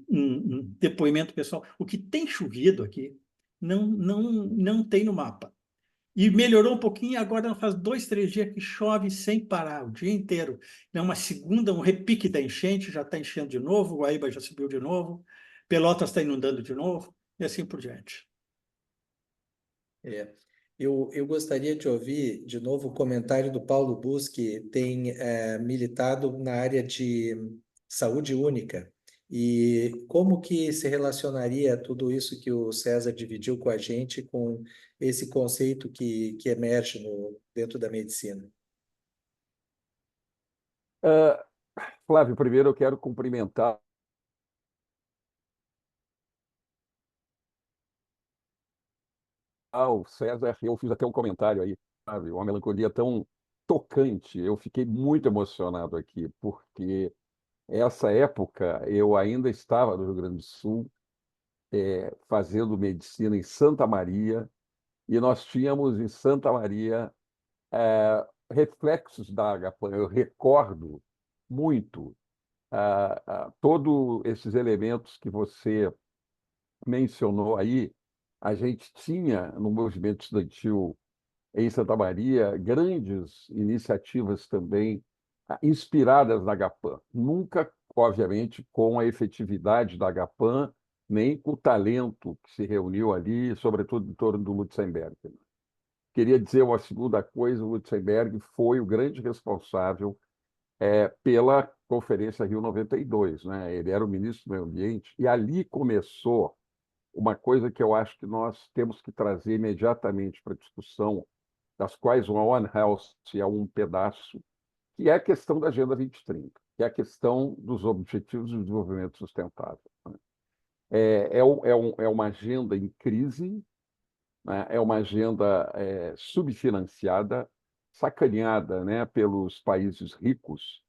um depoimento pessoal, o que tem chovido aqui não tem no mapa. E melhorou um pouquinho, agora faz 2, 3 dias que chove sem parar, o dia inteiro. Um repique da enchente, já está enchendo de novo, Guaíba já subiu de novo, Pelotas está inundando de novo, e assim por diante. Eu gostaria de ouvir de novo o comentário do Paulo Bus, que tem militado na área de saúde única. E como que se relacionaria tudo isso que o César dividiu com a gente com esse conceito que emerge dentro da medicina? Flávio, primeiro eu quero cumprimentar o César. Eu fiz até um comentário aí, sabe? Uma melancolia tão tocante. Eu fiquei muito emocionado aqui, porque essa época eu ainda estava no Rio Grande do Sul, fazendo medicina em Santa Maria, e nós tínhamos em Santa Maria reflexos da Agapan. Eu recordo muito todos esses elementos que você mencionou aí. A gente tinha, no movimento estudantil em Santa Maria, grandes iniciativas também inspiradas na Agapan. Nunca, obviamente, com a efetividade da Agapan, nem com o talento que se reuniu ali, sobretudo em torno do Lutzenberg. Queria dizer uma segunda coisa: o Lutzenberg foi o grande responsável pela Conferência Rio 92, né? Ele era o ministro do Meio Ambiente, e ali começou uma coisa que eu acho que nós temos que trazer imediatamente para a discussão, das quais o One Health é um pedaço, que é a questão da Agenda 2030, que é a questão dos Objetivos de Desenvolvimento Sustentável, né? É uma agenda em crise, né? É uma agenda subfinanciada, sacaneada, né, pelos países ricos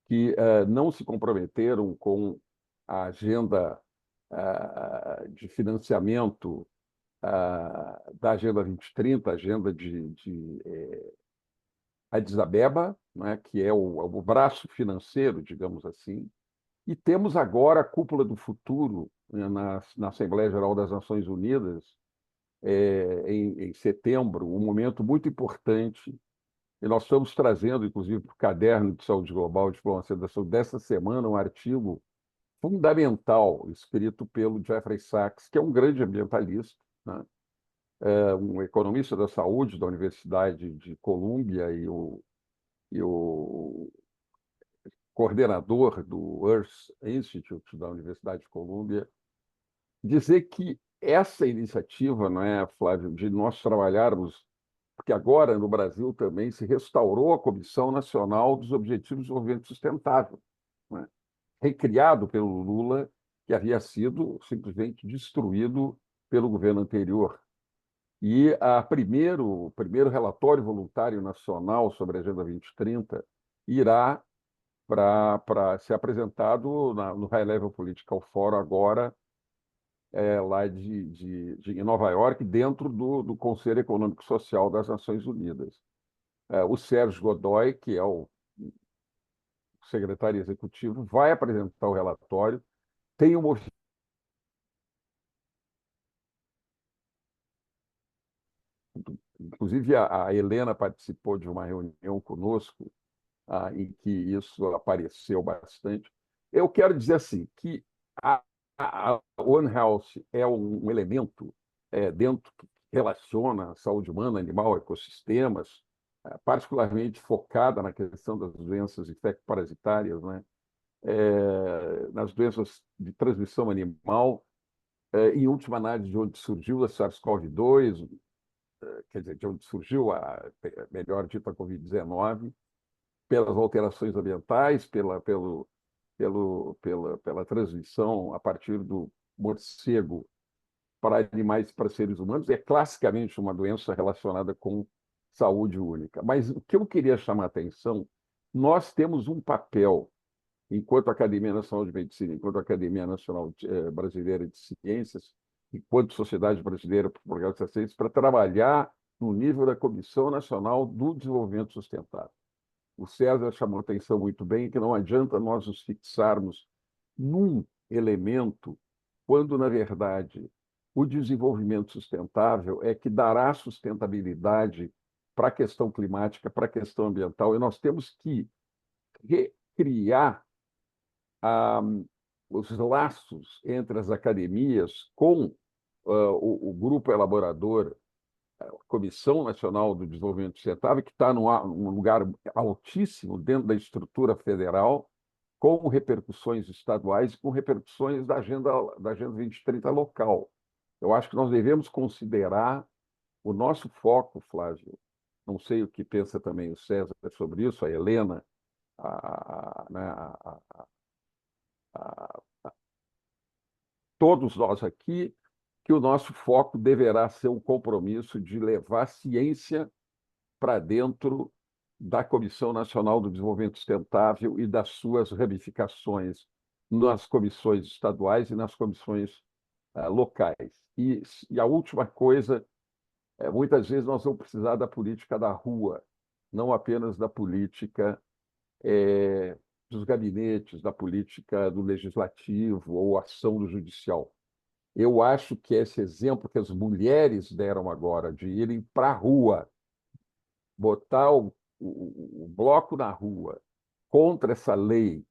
que não se comprometeram com a agenda de financiamento da Agenda 2030, a agenda de Addis Abeba, né, que é o braço financeiro, digamos assim. E temos agora a Cúpula do Futuro, né, na Assembleia Geral das Nações Unidas, em setembro, um momento muito importante. E nós estamos trazendo, inclusive, para o Caderno de Saúde Global, Diplomacia da Saúde, dessa semana, um artigo fundamental, escrito pelo Jeffrey Sachs, que é um grande ambientalista, né? Um economista da saúde da Universidade de Colômbia e o coordenador do Earth Institute da Universidade de Colômbia, dizer que essa iniciativa, não é, Flávio, de nós trabalharmos, porque agora no Brasil também se restaurou a Comissão Nacional dos Objetivos de Desenvolvimento Sustentável, não é? Recriado pelo Lula, que havia sido simplesmente destruído pelo governo anterior. E o primeiro relatório voluntário nacional sobre a Agenda 2030 irá para ser apresentado no High Level Political Forum agora, lá em Nova York, dentro do Conselho Econômico e Social das Nações Unidas. O Sérgio Godoy, que é o secretário executivo, vai apresentar o relatório. Tem uma Inclusive, a Helena participou de uma reunião conosco, em que isso apareceu bastante. Eu quero dizer assim, que a One Health é um elemento dentro que relaciona a saúde humana, animal, ecossistemas, particularmente focada na questão das doenças infecto-parasitárias, né? Nas doenças de transmissão animal, em última análise, de onde surgiu a SARS-CoV-2, quer dizer, de onde surgiu melhor dito, a Covid-19, pelas alterações ambientais, pela transmissão a partir do morcego para animais, para seres humanos, é classicamente uma doença relacionada com saúde única. Mas o que eu queria chamar a atenção, nós temos um papel, enquanto Academia Nacional de Medicina, enquanto Academia Nacional Brasileira de Ciências, enquanto Sociedade Brasileira para o Progresso da Ciência, para trabalhar no nível da Comissão Nacional do Desenvolvimento Sustentável. O César chamou a atenção muito bem que não adianta nós nos fixarmos num elemento, quando, na verdade, o desenvolvimento sustentável é que dará sustentabilidade para a questão climática, para a questão ambiental, e nós temos que recriar os laços entre as academias com o grupo elaborador, a Comissão Nacional do Desenvolvimento Sustentável, que está num lugar altíssimo dentro da estrutura federal, com repercussões estaduais e com repercussões da Agenda 2030 local. Eu acho que nós devemos considerar o nosso foco, Flávio. Não sei o que pensa também o César sobre isso, a Helena, todos nós aqui, que o nosso foco deverá ser um compromisso de levar ciência para dentro da Comissão Nacional do Desenvolvimento Sustentável e das suas ramificações nas comissões estaduais e nas comissões locais. E a última coisa, muitas vezes nós vamos precisar da política da rua, não apenas da política dos gabinetes, da política do legislativo ou ação do judicial. Eu acho que esse exemplo que as mulheres deram agora, de irem para a rua, botar o bloco na rua contra essa lei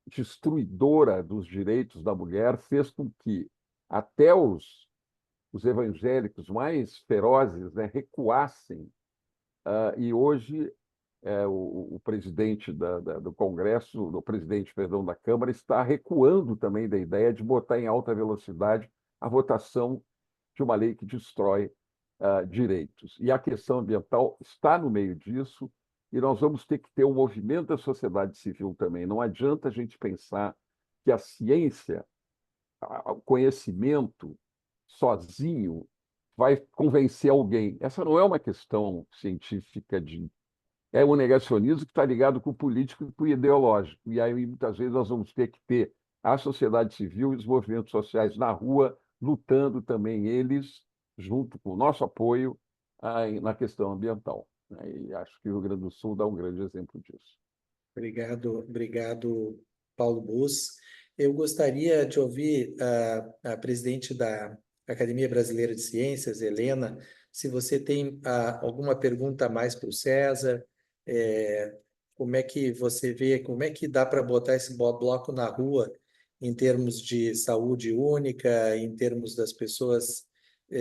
destruidora dos direitos da mulher, fez com que até os evangélicos mais ferozes, né, recuassem. E hoje o presidente do Congresso, o presidente, perdão, da Câmara, está recuando também da ideia de botar em alta velocidade a votação de uma lei que destrói direitos. E a questão ambiental está no meio disso, e nós vamos ter que ter um movimento da sociedade civil também. Não adianta a gente pensar que a ciência, o conhecimento sozinho vai convencer alguém. Essa não é uma questão científica é um negacionismo que está ligado com o político e com o ideológico. E aí, muitas vezes, nós vamos ter que ter a sociedade civil e os movimentos sociais na rua, lutando também eles, junto com o nosso apoio, na questão ambiental. E acho que o Rio Grande do Sul dá um grande exemplo disso. Obrigado, Paulo Bus. Eu gostaria de ouvir a presidente da Academia Brasileira de Ciências, Helena, se você tem alguma pergunta a mais para o César, como é que você vê, como é que dá para botar esse bloco na rua em termos de saúde única, em termos das pessoas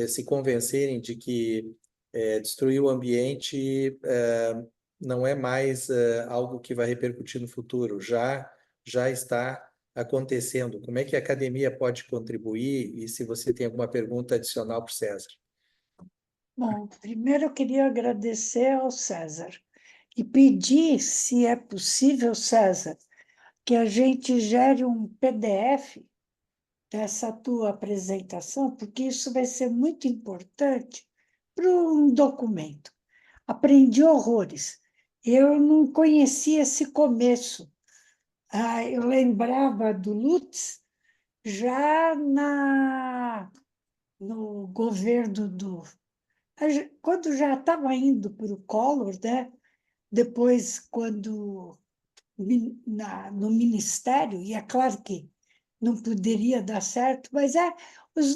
se convencerem de que destruir o ambiente não é mais algo que vai repercutir no futuro, já está acontecendo. Como é que a academia pode contribuir? E se você tem alguma pergunta adicional para o César? Bom, primeiro eu queria agradecer ao César e pedir, se é possível, César, que a gente gere um PDF dessa tua apresentação, porque isso vai ser muito importante para um documento. Aprendi horrores. Eu não conhecia esse começo. Eu lembrava do Lutz já no governo quando já estava indo para o Collor, né? Depois, quando no Ministério, e é claro que não poderia dar certo, mas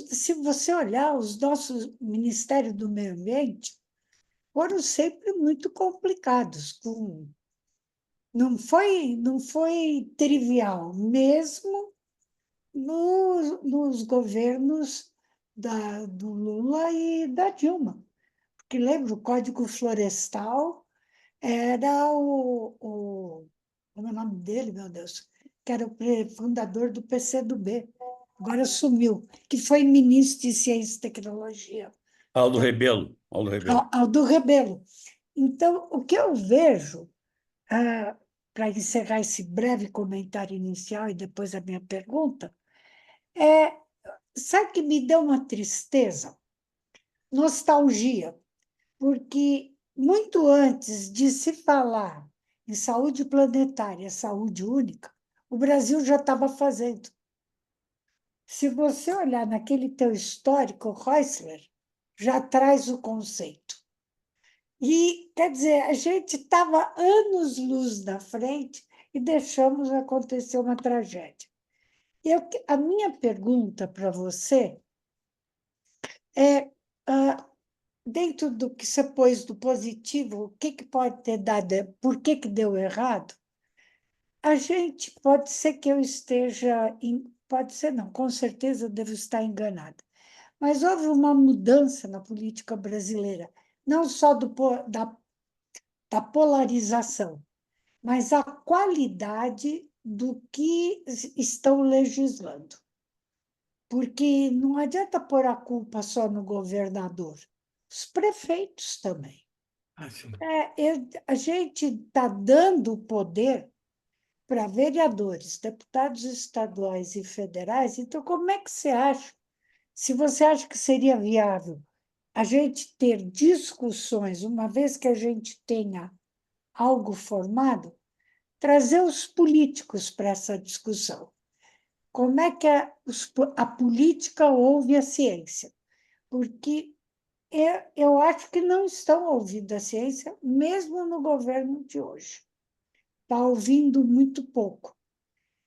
se você olhar, os nossos Ministérios do Meio Ambiente foram sempre muito complicados, não foi trivial, mesmo nos governos do Lula e da Dilma. Porque lembra, o Código Florestal era como é o nome dele, meu Deus? Que era o fundador do PCdoB, agora sumiu, que foi ministro de Ciência e Tecnologia. Aldo Rebelo. Aldo Rebelo. Aldo Rebelo. Então, o que eu vejo, para encerrar esse breve comentário inicial e depois a minha pergunta, sabe que me deu uma tristeza? Nostalgia, porque muito antes de se falar em saúde planetária, saúde única, o Brasil já estava fazendo. Se você olhar naquele teu histórico, Heusler já traz o conceito. E, quer dizer, a gente estava anos-luz na frente e deixamos acontecer uma tragédia. A minha pergunta para você é, dentro do que você pôs do positivo, o que pode ter dado, por que deu errado? A gente, pode ser que eu esteja, pode ser não, com certeza eu devo estar enganada, mas houve uma mudança na política brasileira, não só da polarização, mas a qualidade do que estão legislando. Porque não adianta pôr a culpa só no governador, os prefeitos também. A gente está dando poder para vereadores, deputados estaduais e federais. Então, como é que você acha? Se você acha que seria viável a gente ter discussões, uma vez que a gente tenha algo formado, trazer os políticos para essa discussão. Como é que a política ouve a ciência? Porque eu acho que não estão ouvindo a ciência, mesmo no governo de hoje. Está ouvindo muito pouco.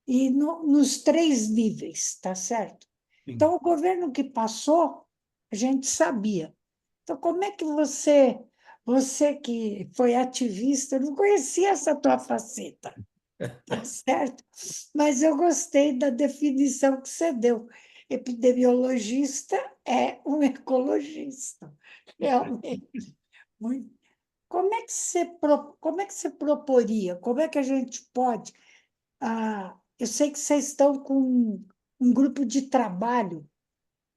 E nos 3 níveis, tá certo? Então, o governo que passou, a gente sabia. Então, como é que você que foi ativista, não conhecia essa tua faceta, tá certo? Mas eu gostei da definição que você deu. Epidemiologista é um ecologista, realmente. Muito. Como é que você proporia? Como é que a gente pode... eu sei que vocês estão com um grupo de trabalho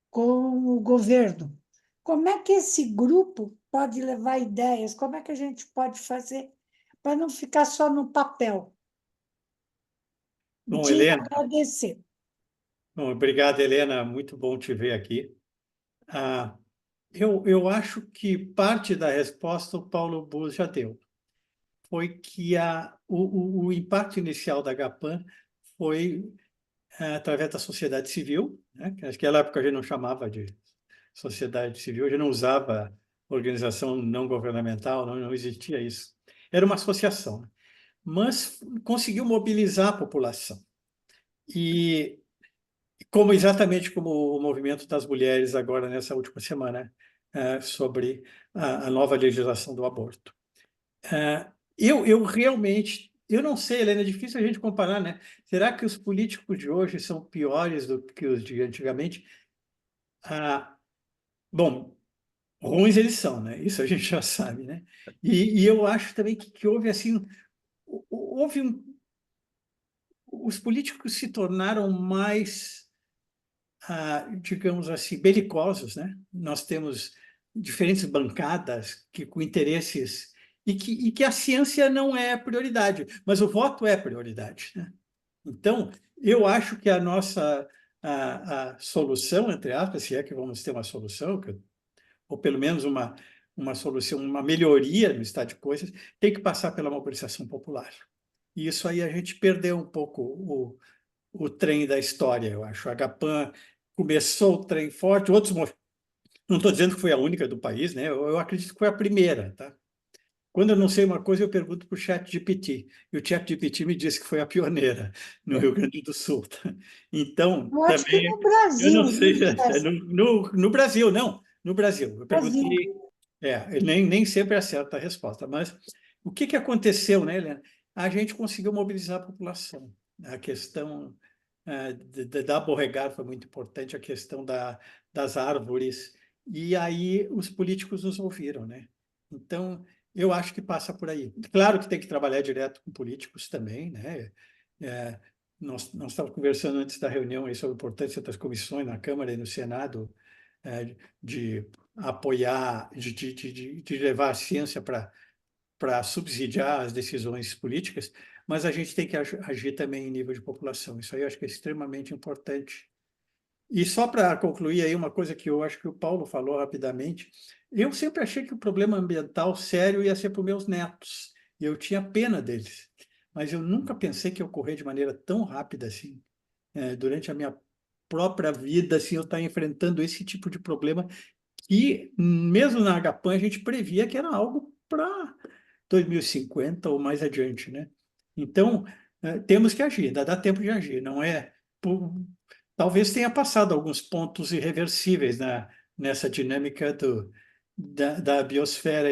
com o governo. Como é que esse grupo pode levar ideias? Como é que a gente pode fazer para não ficar só no papel? Bom, Te Helena, agradecer. bom, obrigado, Helena. Muito bom te ver aqui. Eu acho que parte da resposta o Paulo Bus já deu. Foi que o impacto inicial da GAPAN foi através da sociedade civil, né? Que naquela época a gente não chamava de sociedade civil, a gente não usava organização não governamental, não existia isso. Era uma associação, né? Mas conseguiu mobilizar a população. E exatamente como o movimento das mulheres agora nessa última semana, sobre a nova legislação do aborto. Eu realmente, eu não sei, Helena, é difícil a gente comparar, né? Será que os políticos de hoje são piores do que os de antigamente? Bom, ruins eles são, né? Isso a gente já sabe, né? E eu acho também que houve assim, os políticos se tornaram mais, digamos assim, belicosos, né? Nós temos diferentes bancadas com interesses e que a ciência não é prioridade, mas o voto é prioridade, né? Então, eu acho que a nossa a solução, entre aspas, se é que vamos ter uma solução, ou pelo menos uma solução, uma melhoria no estado de coisas, tem que passar pela mobilização popular. E isso aí a gente perdeu um pouco o trem da história, eu acho. A GAPAN começou o trem forte, outros não estou dizendo que foi a única do país, né? Eu acredito que foi a primeira, tá? Quando eu não sei uma coisa, eu pergunto para o ChatGPT. E o ChatGPT me disse que foi a pioneira no Rio Grande do Sul. Tá? Então, Eu acho que também, no eu não Brasil, sei se viu, é César? no Brasil, não. No Brasil. Eu Brasil. perguntei, nem sempre acerta a resposta, mas o que aconteceu, né, Helena? A gente conseguiu mobilizar a população. A questão da borregada foi muito importante, a questão das árvores, e aí os políticos nos ouviram, né? Então, eu acho que passa por aí. Claro que tem que trabalhar direto com políticos também, né? Nós estávamos conversando antes da reunião aí sobre a importância das comissões na Câmara e no Senado, de apoiar, de levar a ciência para subsidiar as decisões políticas, mas a gente tem que agir também em nível de população. Isso aí eu acho que é extremamente importante. E só para concluir aí uma coisa que eu acho que o Paulo falou rapidamente, eu sempre achei que o problema ambiental sério ia ser para os meus netos, e eu tinha pena deles, mas eu nunca pensei que ia ocorrer de maneira tão rápida assim. Durante a minha própria vida, assim, eu estar enfrentando esse tipo de problema que, mesmo na HPAN, a gente previa que era algo para 2050 ou mais adiante, né? Então, temos que agir, ainda dá tempo de agir, não é... Talvez tenha passado alguns pontos irreversíveis nessa dinâmica da biosfera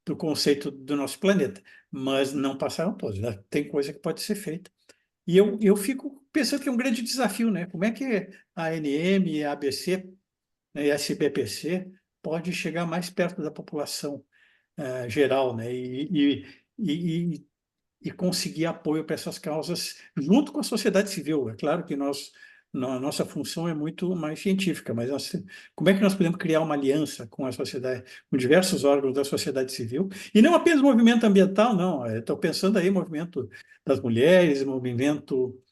do conceito do nosso planeta, mas não passaram todos, né? Tem coisa que pode ser feita. E eu fico pensando que é um grande desafio, né? Como é que a ANM, a ABC, né, e a SBPC pode chegar mais perto da população geral, né? E conseguir apoio para essas causas junto com a sociedade civil. É claro que a nossa função é muito mais científica, mas como é que nós podemos criar uma aliança com a sociedade, com diversos órgãos da sociedade civil, e não apenas movimento ambiental, não. Estou pensando aí movimento das mulheres, movimento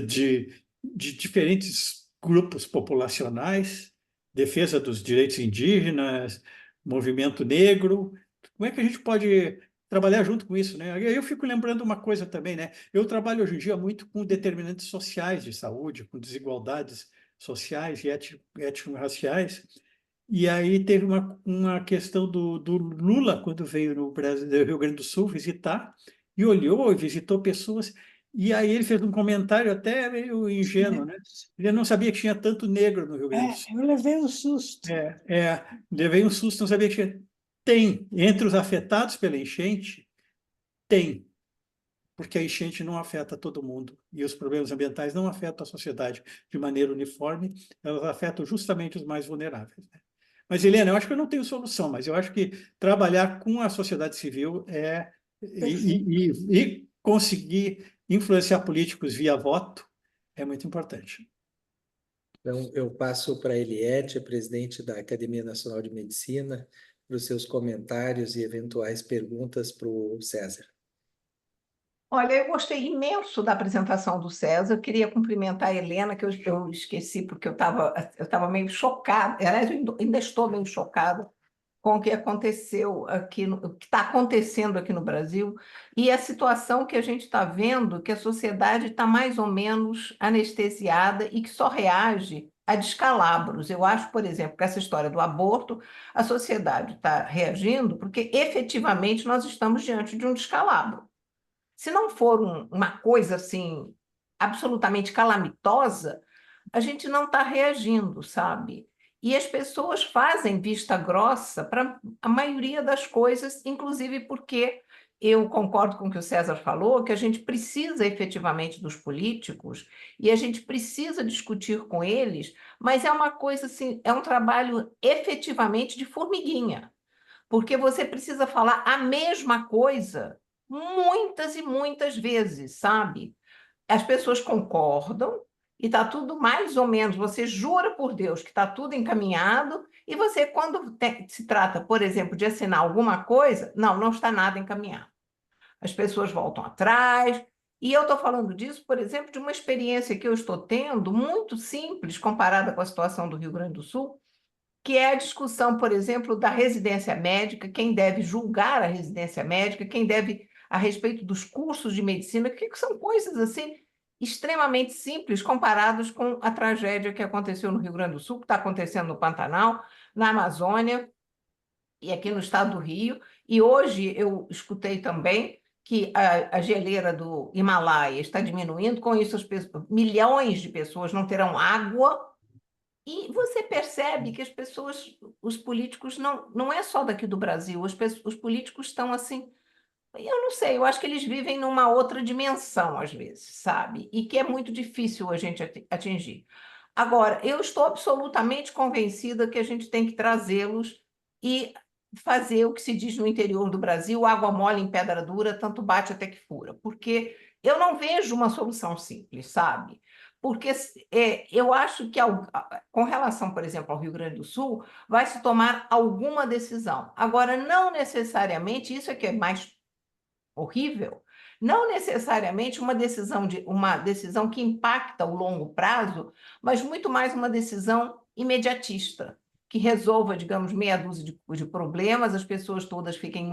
de diferentes grupos populacionais, defesa dos direitos indígenas, movimento negro. Como é que a gente pode trabalhar junto com isso, né? Eu fico lembrando uma coisa também, né? Eu trabalho hoje em dia muito com determinantes sociais de saúde, com desigualdades sociais e étnico-raciais. E aí teve uma questão do Lula, quando veio no Brasil, no Rio Grande do Sul visitar, e olhou e visitou pessoas, e aí ele fez um comentário até meio ingênuo, né? Ele não sabia que tinha tanto negro no Rio Grande do Sul. Eu levei um susto. Levei um susto, não sabia que tinha. Tem, entre os afetados pela enchente, tem, porque a enchente não afeta todo mundo, e os problemas ambientais não afetam a sociedade de maneira uniforme, elas afetam justamente os mais vulneráveis, né? Mas, Helena, eu acho que eu não tenho solução, mas eu acho que trabalhar com a sociedade civil e conseguir influenciar políticos via voto é muito importante. Então, eu passo para a Eliette, presidente da Academia Nacional de Medicina, para os seus comentários e eventuais perguntas para o César. Olha, eu gostei imenso da apresentação do César. Eu queria cumprimentar a Helena, que eu esqueci, porque eu estava meio chocada. Aliás, eu ainda estou meio chocada com o que aconteceu aqui, o que está acontecendo aqui no Brasil, e a situação que a gente está vendo, que a sociedade está mais ou menos anestesiada e que só reage a descalabros. Eu acho, por exemplo, que essa história do aborto, a sociedade está reagindo porque efetivamente nós estamos diante de um descalabro. Se não for uma coisa assim absolutamente calamitosa, a gente não está reagindo, sabe? E as pessoas fazem vista grossa para a maioria das coisas, inclusive porque eu concordo com o que o César falou, que a gente precisa efetivamente dos políticos e a gente precisa discutir com eles, mas é uma coisa assim, é um trabalho efetivamente de formiguinha, porque você precisa falar a mesma coisa muitas e muitas vezes, sabe? As pessoas concordam e está tudo mais ou menos, você jura por Deus que está tudo encaminhado, e você, quando se trata, por exemplo, de assinar alguma coisa, não está nada encaminhado. As pessoas voltam atrás, e eu estou falando disso, por exemplo, de uma experiência que eu estou tendo, muito simples, comparada com a situação do Rio Grande do Sul, que é a discussão, por exemplo, da residência médica, quem deve julgar a residência médica, quem deve, a respeito dos cursos de medicina, que são coisas assim extremamente simples comparados com a tragédia que aconteceu no Rio Grande do Sul, que está acontecendo no Pantanal, na Amazônia e aqui no estado do Rio. E hoje eu escutei também que a geleira do Himalaia está diminuindo, com isso milhões de pessoas não terão água. E você percebe que as pessoas, os políticos, não é só daqui do Brasil, os políticos estão assim, eu não sei, eu acho que eles vivem numa outra dimensão, às vezes, sabe? E que é muito difícil a gente atingir. Agora, eu estou absolutamente convencida que a gente tem que trazê-los e fazer o que se diz no interior do Brasil, água mole em pedra dura, tanto bate até que fura, porque eu não vejo uma solução simples, sabe? Porque eu acho que, com relação, por exemplo, ao Rio Grande do Sul, vai se tomar alguma decisão. Agora, não necessariamente, isso é que é mais horrível, não necessariamente uma decisão que impacta o longo prazo, mas muito mais uma decisão imediatista, que resolva, digamos, meia dúzia de problemas, as pessoas todas fiquem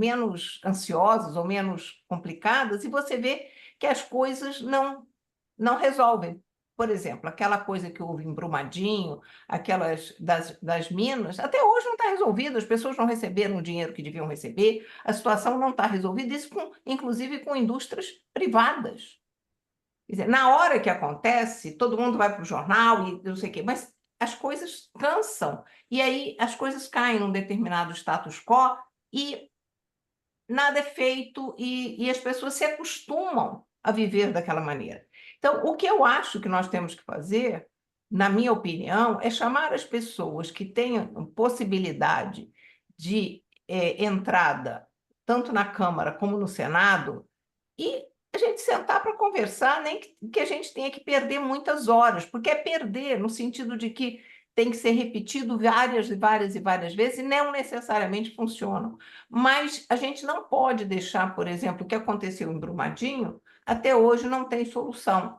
menos ansiosas ou menos complicadas, e você vê que as coisas não resolvem. Por exemplo, aquela coisa que houve em Brumadinho, aquelas das minas, até hoje não está resolvido, as pessoas não receberam o dinheiro que deviam receber, a situação não está resolvida, isso inclusive com indústrias privadas. Quer dizer, na hora que acontece, todo mundo vai para o jornal e não sei o quê, mas as coisas cansam, e aí as coisas caem num determinado status quo e nada é feito, e as pessoas se acostumam a viver daquela maneira. Então, o que eu acho que nós temos que fazer, na minha opinião, é chamar as pessoas que tenham possibilidade de entrada, tanto na Câmara como no Senado, e a gente sentar para conversar, nem que a gente tenha que perder muitas horas, porque é perder no sentido de que tem que ser repetido várias e várias e várias vezes, e não necessariamente funcionam. Mas a gente não pode deixar, por exemplo, o que aconteceu em Brumadinho, até hoje não tem solução.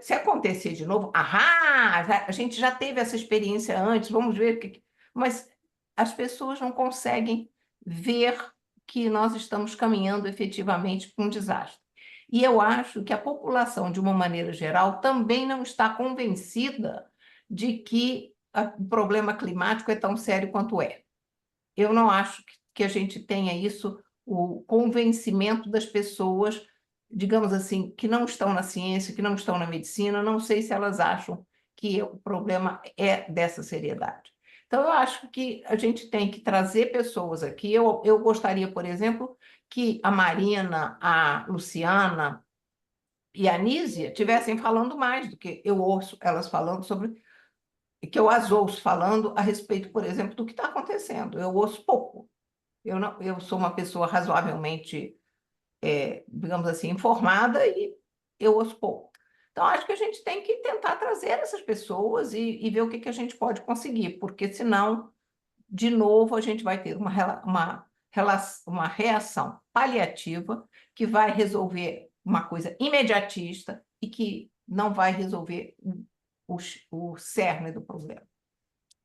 Se acontecer de novo, a gente já teve essa experiência antes, vamos ver o que... Mas as pessoas não conseguem ver que nós estamos caminhando efetivamente para um desastre. E eu acho que a população, de uma maneira geral, também não está convencida de que o problema climático é tão sério quanto é. Eu não acho que a gente tenha isso, o convencimento das pessoas, digamos assim, que não estão na ciência, que não estão na medicina, não sei se elas acham que o problema é dessa seriedade. Então, eu acho que a gente tem que trazer pessoas aqui. Eu gostaria, por exemplo, que a Marina, a Luciana e a Nízia tivessem falando mais do que eu ouço elas falando sobre, que eu as ouço falando a respeito, por exemplo, do que está acontecendo. Eu ouço pouco. Eu sou uma pessoa razoavelmente, digamos assim, informada, e eu ouço pouco. Então, acho que a gente tem que tentar trazer essas pessoas e ver o que a gente pode conseguir, porque senão, de novo, a gente vai ter uma uma reação paliativa que vai resolver uma coisa imediatista e que não vai resolver o cerne do problema.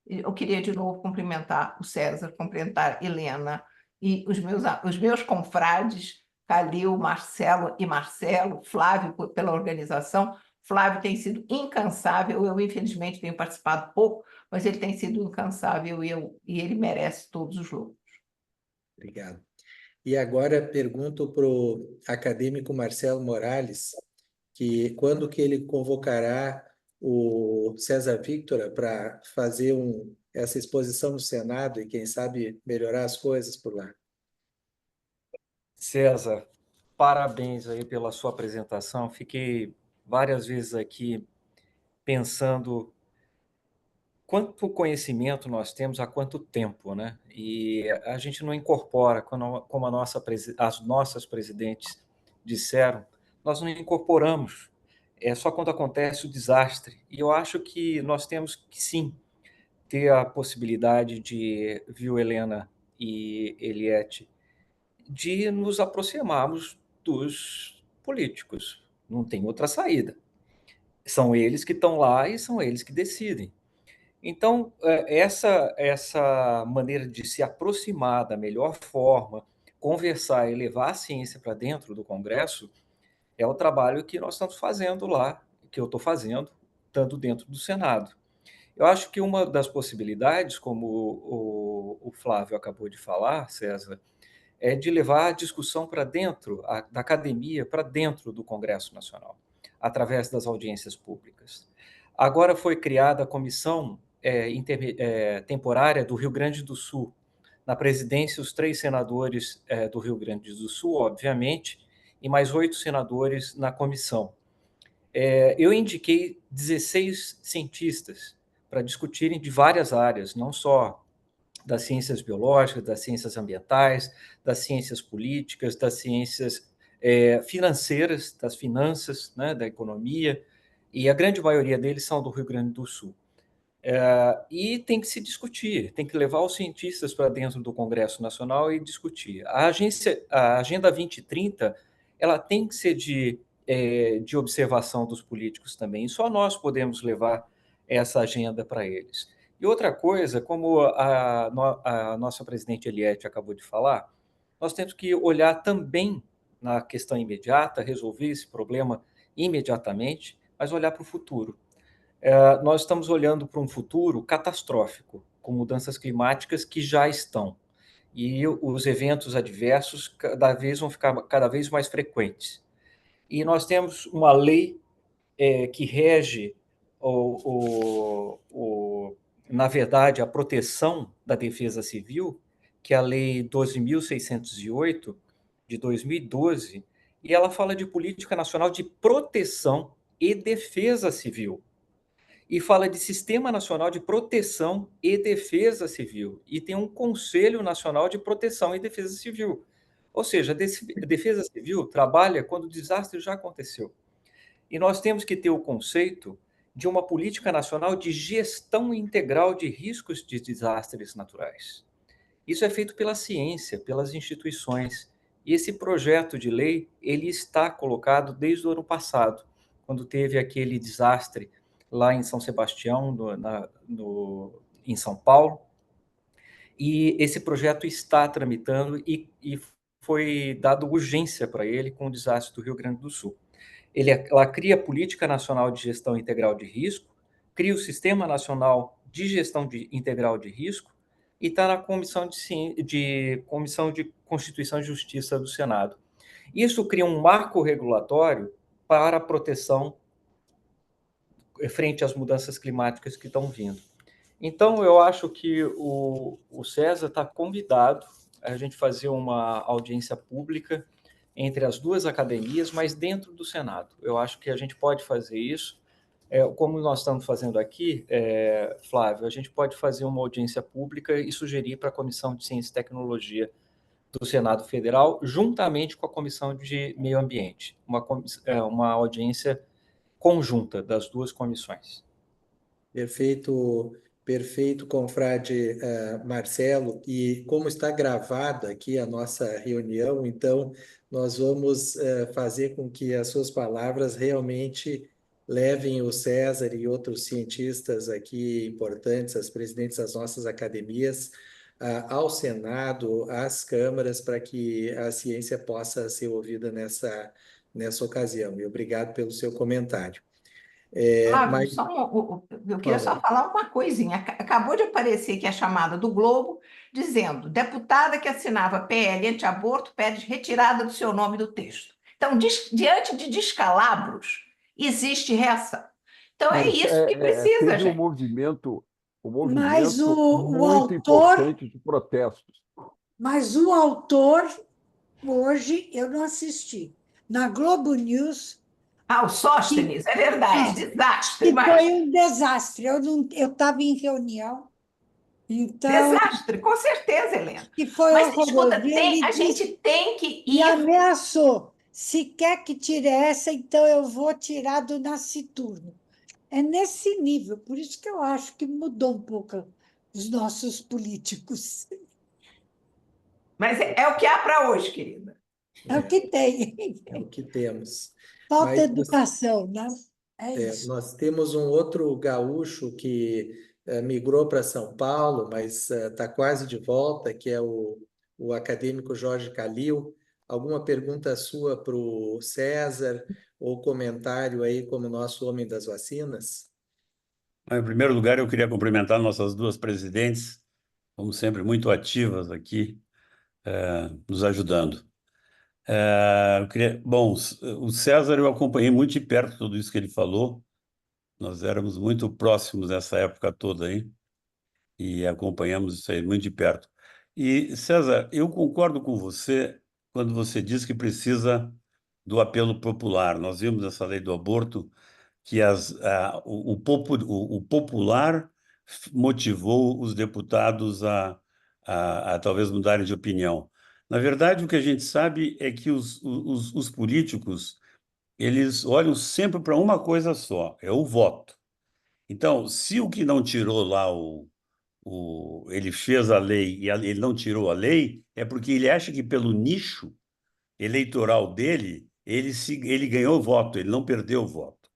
Eu queria, de novo, cumprimentar o César, cumprimentar a Helena e os meus confrades, Calil, Marcelo e Marcelo, Flávio, pela organização. Flávio tem sido incansável, eu, infelizmente, tenho participado pouco, mas ele tem sido incansável e ele merece todos os louros. Obrigado. E agora pergunto para o acadêmico Marcelo Morales, que quando que ele convocará o César Victor para fazer essa exposição no Senado e, quem sabe, melhorar as coisas por lá. César, parabéns aí pela sua apresentação. Fiquei várias vezes aqui pensando quanto conhecimento nós temos há quanto tempo, né? E a gente não incorpora, como as nossas presidentes disseram, nós não incorporamos. É só quando acontece o desastre. E eu acho que nós temos que, sim, ter a possibilidade de, viu, Helena e Eliette, de nos aproximarmos dos políticos. Não tem outra saída. São eles que estão lá e são eles que decidem. Então, essa maneira de se aproximar da melhor forma, conversar e levar a ciência para dentro do Congresso, é o trabalho que nós estamos fazendo lá, que eu estou fazendo, estando dentro do Senado. Eu acho que uma das possibilidades, como o Flávio acabou de falar, César, é de levar a discussão para dentro, da academia, para dentro do Congresso Nacional, através das audiências públicas. Agora foi criada a comissão temporária do Rio Grande do Sul. Na presidência, os 3 senadores do Rio Grande do Sul, obviamente, e mais 8 senadores na comissão. Eu indiquei 16 cientistas para discutirem de várias áreas, não só das ciências biológicas, das ciências ambientais, das ciências políticas, das ciências financeiras, das finanças, né, da economia, e a grande maioria deles são do Rio Grande do Sul. E tem que se discutir, tem que levar os cientistas para dentro do Congresso Nacional e discutir. A Agenda 2030, ela tem que ser de observação dos políticos também, e só nós podemos levar essa agenda para eles. E outra coisa, como a nossa presidente Eliette acabou de falar, nós temos que olhar também na questão imediata, resolver esse problema imediatamente, mas olhar para o futuro. Nós estamos olhando para um futuro catastrófico, com mudanças climáticas que já estão. E os eventos adversos vão ficar cada vez mais frequentes. E nós temos uma lei que rege, na verdade, a proteção da defesa civil, que é a Lei 12.608, de 2012, e ela fala de Política Nacional de Proteção e Defesa Civil. E fala de Sistema Nacional de Proteção e Defesa Civil. E tem um Conselho Nacional de Proteção e Defesa Civil. Ou seja, a Defesa Civil trabalha quando o desastre já aconteceu. E nós temos que ter o conceito de uma política nacional de gestão integral de riscos de desastres naturais. Isso é feito pela ciência, pelas instituições. E esse projeto de lei, ele está colocado desde o ano passado, quando teve aquele desastre lá em São Sebastião, em São Paulo. E esse projeto está tramitando e foi dado urgência para ele com o desastre do Rio Grande do Sul. Ela cria a Política Nacional de Gestão Integral de Risco, cria o Sistema Nacional de Gestão Integral de Risco e está na Comissão de Constituição e Justiça do Senado. Isso cria um marco regulatório para a proteção frente às mudanças climáticas que estão vindo. Então, eu acho que o César está convidado a gente fazer uma audiência pública entre as duas academias, mas dentro do Senado. Eu acho que a gente pode fazer isso. Como nós estamos fazendo aqui, Flávio, a gente pode fazer uma audiência pública e sugerir para a Comissão de Ciência e Tecnologia do Senado Federal, juntamente com a Comissão de Meio Ambiente, uma audiência conjunta das duas comissões. Perfeito, Perfeito, confrade Marcelo. E como está gravada aqui a nossa reunião, então nós vamos fazer com que as suas palavras realmente levem o César e outros cientistas aqui importantes, as presidentes das nossas academias, ao Senado, às câmaras, para que a ciência possa ser ouvida nessa ocasião. E obrigado pelo seu comentário. Flávio, Mas, eu queria só falar uma coisinha. Acabou de aparecer aqui a chamada do Globo, dizendo: deputada que assinava PL anti-aborto pede retirada do seu nome do texto. Então, diante de descalabros, existe reação. Então, é isso que precisa, teve gente. um movimento Mas o muito autor, importante de protestos. mas o autor, hoje, eu não assisti. Na Globo News, o Sóstenes, é verdade, desastre. que foi um desastre. Eu estava em reunião, então... Desastre, com certeza, Helena. Que foi Mas, horroroso. escuta, Ele a gente tem que ir... E ameaçou. Se quer que tire essa, então eu vou tirar do Nasciturno. É nesse nível. Por isso que eu acho que mudou um pouco os nossos políticos. Mas é o que há para hoje, querida. É o que tem. É o que temos. Falta educação, né? É isso. Nós temos um outro gaúcho que migrou para São Paulo, mas está quase de volta, que é o acadêmico Jorge Calil. Alguma pergunta sua para o César ou comentário aí como nosso homem das vacinas? Em primeiro lugar, eu queria cumprimentar nossas duas presidentes, como sempre, muito ativas aqui, nos ajudando. Bom, o César eu acompanhei muito de perto tudo isso que ele falou. Nós éramos muito próximos nessa época toda aí e acompanhamos isso aí muito de perto. E, César, eu concordo com você quando você diz que precisa do apelo popular. Nós vimos essa lei do aborto que o popular motivou os deputados a talvez mudarem de opinião. Na verdade, o que a gente sabe é que os políticos, eles olham sempre para uma coisa só, é o voto. Então, se o que não tirou lá ele fez a lei e ele não tirou a lei, é porque ele acha que pelo nicho eleitoral dele, ele ganhou voto, ele não perdeu o voto.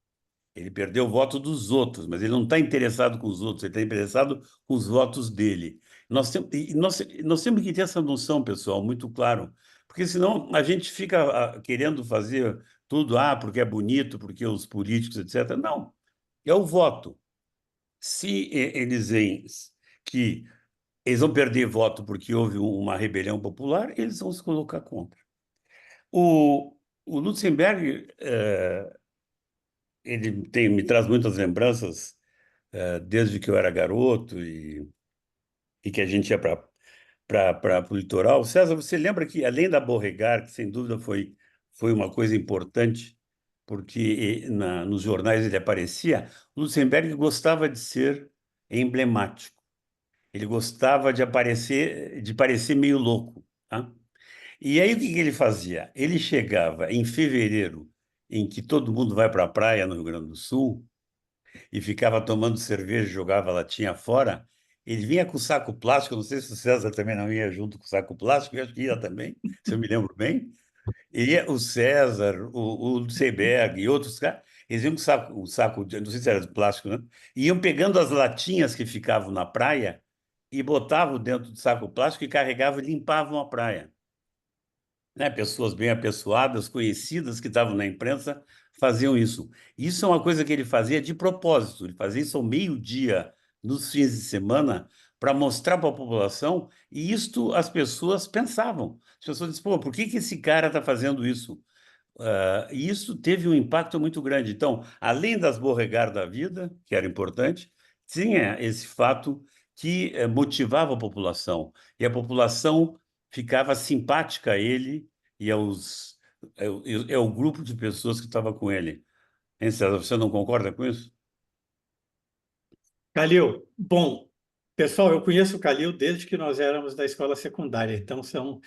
Ele perdeu o voto dos outros, mas ele não está interessado com os outros, ele está interessado com os votos dele. Nós temos que ter essa noção, pessoal, muito claro, porque senão a gente fica querendo fazer tudo, porque é bonito, porque os políticos, etc. Não, é o voto. Se eles veem que eles vão perder voto porque houve uma rebelião popular, eles vão se colocar contra. O Lutzenberg, ele me traz muitas lembranças desde que eu era garoto e que a gente ia para o litoral. César, você lembra que, além da Beauregard, que sem dúvida foi uma coisa importante, porque nos jornais ele aparecia, o Lutzenberg gostava de ser emblemático. Ele gostava de parecer meio louco, tá? E aí o que ele fazia? Ele chegava em fevereiro, em que todo mundo vai para a praia no Rio Grande do Sul, e ficava tomando cerveja, jogava latinha fora. Ele vinha com saco plástico, não sei se o César também não ia junto com saco plástico, eu acho que ia também, se eu me lembro bem. O César, o Lutzenberg e outros caras, eles iam com um saco, não sei se era de plástico, né? Iam pegando as latinhas que ficavam na praia e botavam dentro do saco plástico e carregavam e limpavam a praia. Né? Pessoas bem apessoadas, conhecidas que estavam na imprensa, faziam isso. Isso é uma coisa que ele fazia de propósito, ele fazia isso ao meio-dia, nos fins de semana, para mostrar para a população, e isto as pessoas pensavam. As pessoas diziam, por que esse cara está fazendo isso? E isso teve um impacto muito grande. Então, além das Beauregard da vida, que era importante, tinha esse fato que motivava a população, e a população ficava simpática a ele e ao grupo de pessoas que estava com ele. Hein, César, você não concorda com isso? Calil, bom, pessoal, eu conheço o Calil desde que nós éramos da escola secundária, então são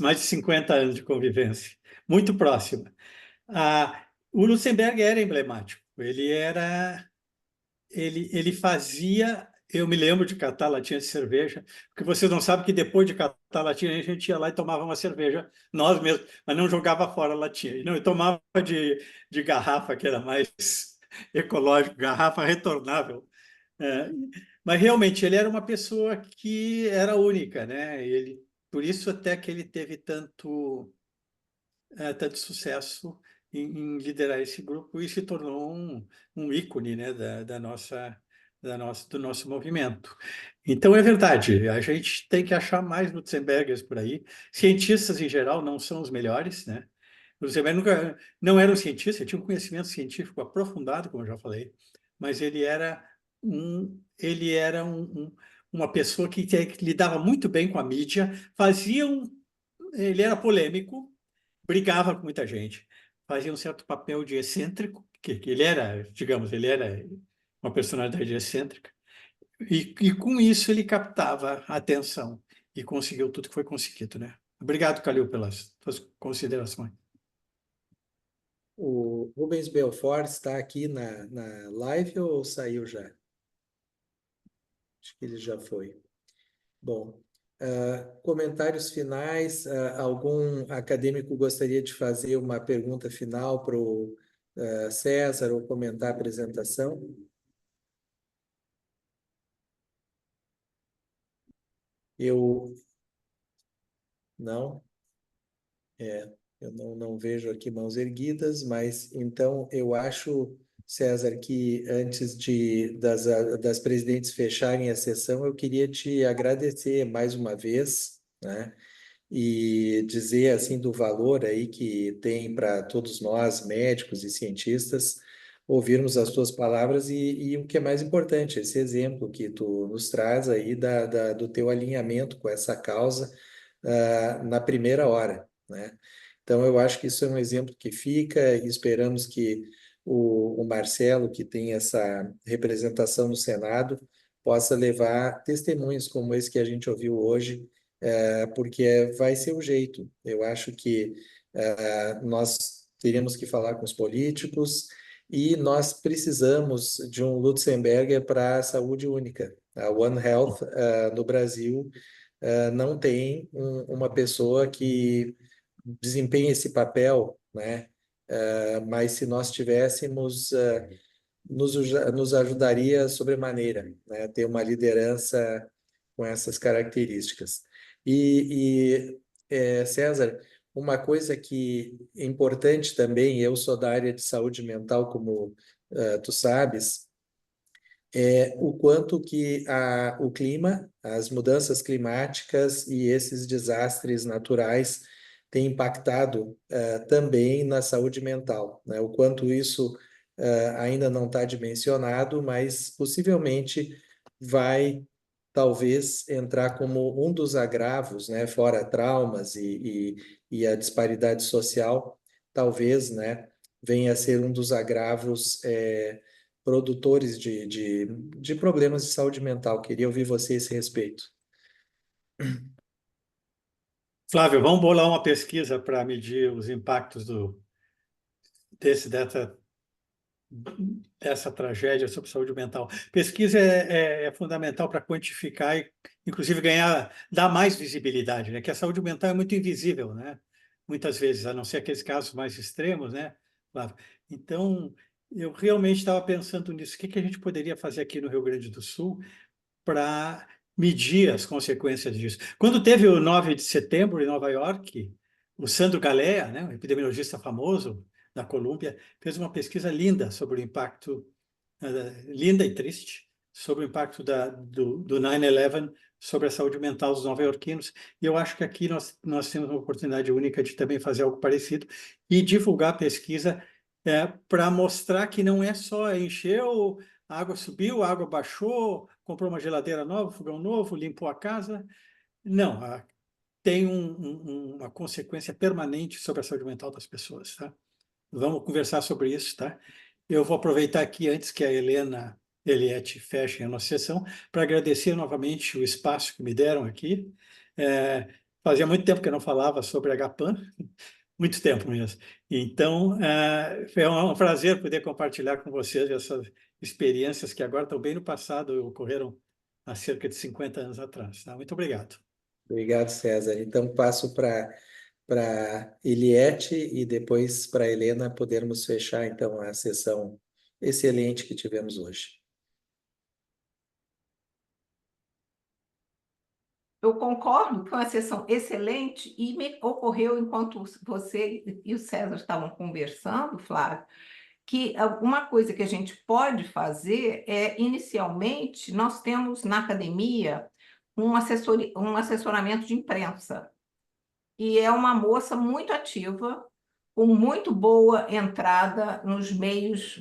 mais de 50 anos de convivência, muito próxima. O Lutzenberg era emblemático, ele fazia eu me lembro de catar latinha de cerveja, porque vocês não sabem que depois de catar latinha, a gente ia lá e tomava uma cerveja, nós mesmos, mas não jogava fora a latinha. E não, eu tomava de garrafa, que era mais ecológico, garrafa retornável. É, mas realmente ele era uma pessoa que era única, né? Por isso até que ele teve tanto sucesso em liderar esse grupo e se tornou um ícone, né, do nosso movimento. Então, é verdade, a gente tem que achar mais Lutzenbergers por aí. Cientistas, em geral, não são os melhores, né? O Lutzenberg nunca, não era um cientista, tinha um conhecimento científico aprofundado, como eu já falei, mas uma pessoa que lidava muito bem com a mídia, ele era polêmico, brigava com muita gente, fazia um certo papel de excêntrico, que ele era, digamos, ele era uma personalidade excêntrica, e com isso ele captava a atenção e conseguiu tudo que foi conseguido, né? Obrigado, Calil, pelas suas considerações. O Rubens Belfort está aqui na live ou saiu já? Acho que ele já foi. Bom, comentários finais. Algum acadêmico gostaria de fazer uma pergunta final para o César ou comentar a apresentação? Não? Eu não vejo aqui mãos erguidas, mas então eu acho, César, que antes das presidentes fecharem a sessão, eu queria te agradecer mais uma vez, né? E dizer assim do valor aí que tem para todos nós, médicos e cientistas, ouvirmos as tuas palavras e o que é mais importante, esse exemplo que tu nos traz aí do teu alinhamento com essa causa na primeira hora, né? Então, eu acho que isso é um exemplo que fica e esperamos que o Marcelo, que tem essa representação no Senado, possa levar testemunhos como esse que a gente ouviu hoje, porque vai ser o jeito. Eu acho que nós teríamos que falar com os políticos e nós precisamos de um Lutzenberger para a saúde única. A One Health, no Brasil, não tem uma pessoa que desempenha esse papel, né? Mas se nós tivéssemos, nos ajudaria sobremaneira, né? Ter uma liderança com essas características. César, uma coisa que é importante também, eu sou da área de saúde mental, como tu sabes, é o quanto que o clima, as mudanças climáticas e esses desastres naturais têm impactado também na saúde mental, né? O quanto isso ainda não está dimensionado, mas possivelmente vai talvez entrar como um dos agravos, né? Fora traumas e a disparidade social, talvez, né? Venha a ser um dos agravos produtores de problemas de saúde mental. Queria ouvir você a esse respeito. Flávio, vamos bolar uma pesquisa para medir os impactos dessa tragédia sobre saúde mental. Pesquisa é fundamental para quantificar e, inclusive, dar mais visibilidade, né? Que a saúde mental é muito invisível, né? Muitas vezes, a não ser aqueles casos mais extremos, né, Flávio? Então, eu realmente estava pensando nisso. O que a gente poderia fazer aqui no Rio Grande do Sul para medir as consequências disso? Quando teve o 9 de setembro em Nova York, o Sandro Galea, né, um epidemiologista famoso da Colômbia, fez uma pesquisa linda sobre o impacto, linda e triste, sobre o impacto do 9/11 sobre a saúde mental dos nova-iorquinos. E eu acho que aqui nós temos uma oportunidade única de também fazer algo parecido e divulgar a pesquisa para mostrar que não é só encheu, a água subiu, a água baixou, comprou uma geladeira nova, fogão novo, limpou a casa. Não, tem uma consequência permanente sobre a saúde mental das pessoas, tá? Vamos conversar sobre isso, tá? Eu vou aproveitar aqui, antes que a Helena Eliette feche a nossa sessão, para agradecer novamente o espaço que me deram aqui. Fazia muito tempo que eu não falava sobre a HPAN, muito tempo mesmo. Então, foi um prazer poder compartilhar com vocês essas experiências que agora estão bem no passado, ocorreram há cerca de 50 anos atrás. Tá? Muito obrigado. Obrigado, César. Então, passo para Eliette e depois para Helena podermos fechar, então, a sessão excelente que tivemos hoje. Eu concordo que foi uma sessão excelente e me ocorreu, enquanto você e o César estavam conversando, Flávio, que uma coisa que a gente pode fazer é, inicialmente, nós temos na academia um assessoramento de imprensa. E é uma moça muito ativa, com muito boa entrada nos meios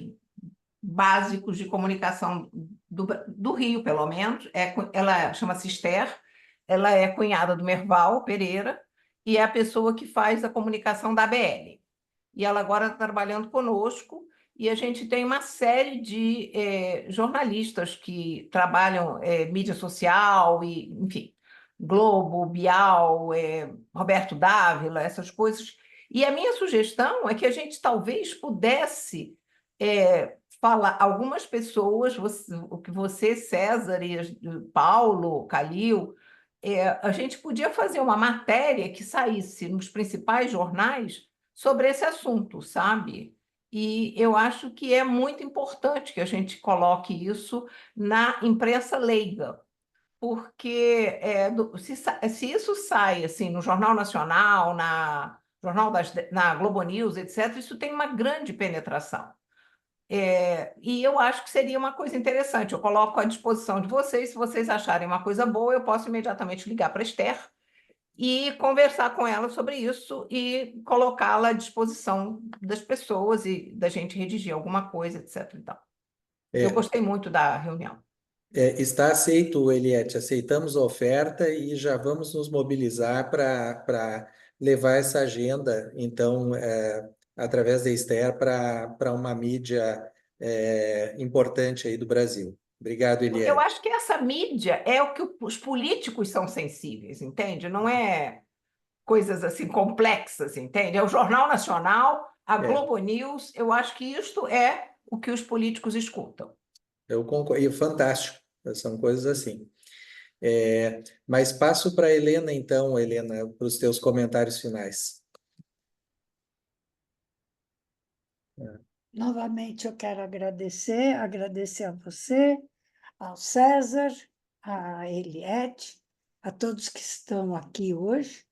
básicos de comunicação do Rio, pelo menos. Ela chama-se Esther, ela é cunhada do Merval Pereira e é a pessoa que faz a comunicação da ABL. E ela agora está trabalhando conosco, e a gente tem uma série de jornalistas que trabalham mídia social, e, enfim, Globo, Bial, Roberto Dávila, essas coisas. E a minha sugestão é que a gente talvez pudesse falar, algumas pessoas, o que você, César, e Paulo, Calil, a gente podia fazer uma matéria que saísse nos principais jornais sobre esse assunto, sabe? E eu acho que é muito importante que a gente coloque isso na imprensa leiga, porque se isso sai assim, no Jornal Nacional, na Globo News, etc., isso tem uma grande penetração. E eu acho que seria uma coisa interessante. Eu coloco à disposição de vocês, se vocês acharem uma coisa boa, eu posso imediatamente ligar para a Esther e conversar com ela sobre isso e colocá-la à disposição das pessoas e da gente redigir alguma coisa, etc. Então, eu gostei muito da reunião. Está aceito, Eliette. Aceitamos a oferta e já vamos nos mobilizar para levar essa agenda, então, através da Esther, para uma mídia importante aí do Brasil. Obrigado, Eliette. Eu acho que essa mídia é o que os políticos são sensíveis, entende? Não é coisas assim complexas, entende? É o Jornal Nacional, a Globo News, eu acho que isto é o que os políticos escutam. Eu concordo, e fantástico, são coisas assim. Mas passo para a Helena, então, Helena, para os teus comentários finais. Novamente, eu quero agradecer a você, ao César, a Eliette, a todos que estão aqui hoje.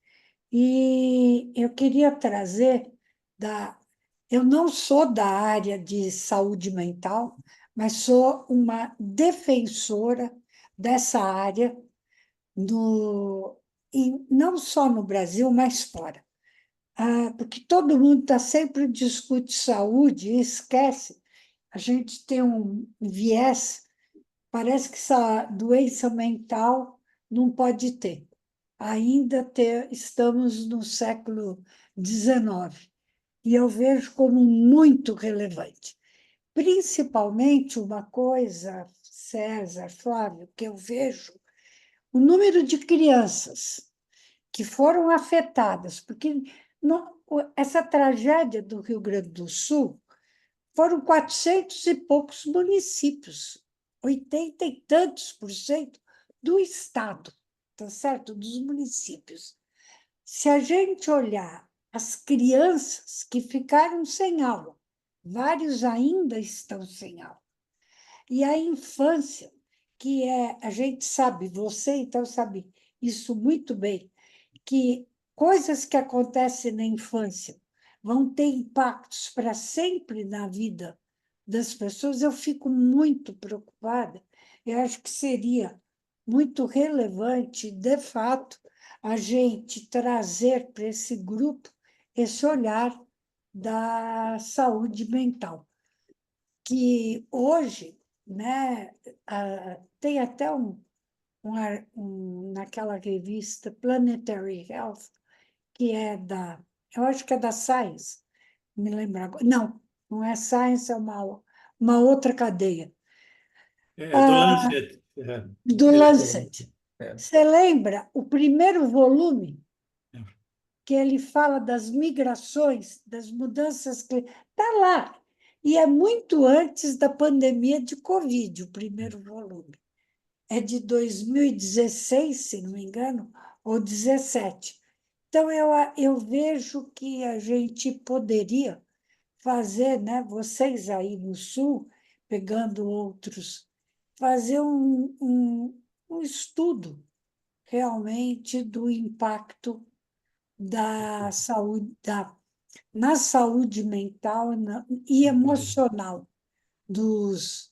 E eu queria trazer eu não sou da área de saúde mental, mas sou uma defensora dessa área, e não só no Brasil, mas fora. Porque todo mundo sempre discute saúde e esquece. A gente tem um viés, parece que essa doença mental não pode ter. Estamos no século XIX, e eu vejo como muito relevante. Principalmente uma coisa, César, Flávio, que eu vejo, o número de crianças que foram afetadas, porque essa tragédia do Rio Grande do Sul foram 400 e poucos municípios, 80 e tantos % do estado, tá certo? Dos municípios. Se a gente olhar as crianças que ficaram sem aula, vários ainda estão sem aula. E a infância, que a gente sabe, você então sabe isso muito bem, que coisas que acontecem na infância vão ter impactos para sempre na vida das pessoas, eu fico muito preocupada. Eu acho que seria muito relevante, de fato, a gente trazer para esse grupo esse olhar da saúde mental, que hoje, né, tem até naquela revista Planetary Health, que eu acho que é da Science, me lembro agora. Não é Science, é uma outra cadeia. Do Lancet. Do Lancet. Você lembra o primeiro volume, que ele fala das migrações, das mudanças que... Está lá. E é muito antes da pandemia de Covid, o primeiro volume. é de 2016, se não me engano, ou 17. Então, eu vejo que a gente poderia fazer, né, vocês aí no Sul, pegando outros, fazer um estudo realmente do impacto da saúde, na saúde mental e emocional dos.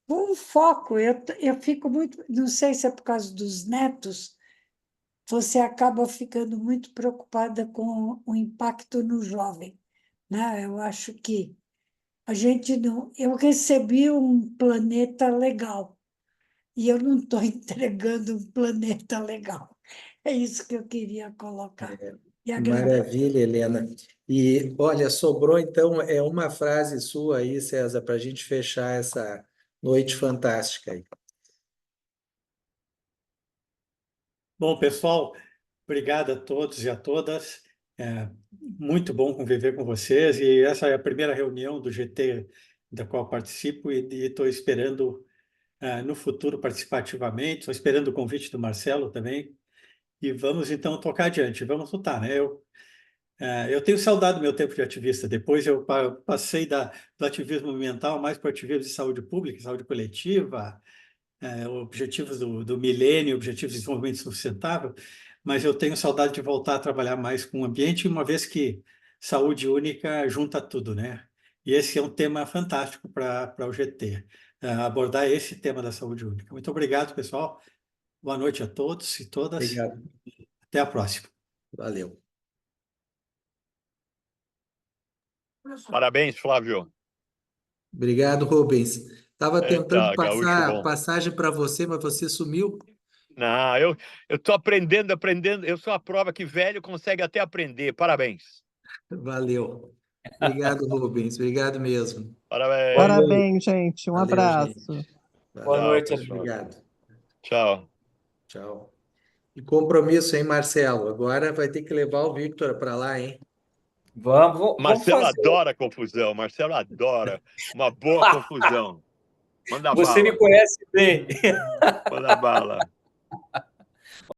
Com foco, eu fico muito, não sei se é por causa dos netos, você acaba ficando muito preocupada com o impacto no jovem, né? Eu acho que a gente não. Eu recebi um planeta legal e eu não estou entregando um planeta legal. É isso que eu queria colocar. E agradeço. Maravilha, Helena. E olha, sobrou então uma frase sua aí, César, para a gente fechar essa noite fantástica aí. Bom, pessoal, obrigado a todos e a todas. É muito bom conviver com vocês. E essa é a primeira reunião do GT da qual participo e estou esperando no futuro participar ativamente. Estou esperando o convite do Marcelo também. E vamos então tocar adiante. Vamos lutar, né? Eu tenho saudade do meu tempo de ativista. Depois eu passei do ativismo ambiental mais para o ativismo de saúde pública, saúde coletiva, objetivos do milênio, objetivos de desenvolvimento sustentável, mas eu tenho saudade de voltar a trabalhar mais com o ambiente, uma vez que saúde única junta tudo, né? E esse é um tema fantástico para o GT, abordar esse tema da saúde única. Muito obrigado, pessoal. Boa noite a todos e todas. Obrigado. Até a próxima. Valeu. Parabéns, Flávio. Obrigado, Rubens. Estava tentando Gaúcho passar bom. passagem para você, mas você sumiu. Não, eu estou aprendendo. Eu sou a prova que velho consegue até aprender. Parabéns. Valeu. Obrigado, Rubens. Obrigado mesmo. Parabéns. Parabéns, gente. Um Valeu, abraço. gente. Boa noite, pessoal. Obrigado. Tchau. Tchau. E compromisso, hein, Marcelo? Agora vai ter que levar o Victor para lá, hein? Vamos Marcelo fazer. adora confusão. Marcelo adora uma boa confusão. Manda Você bala. me conhece bem. Manda bala.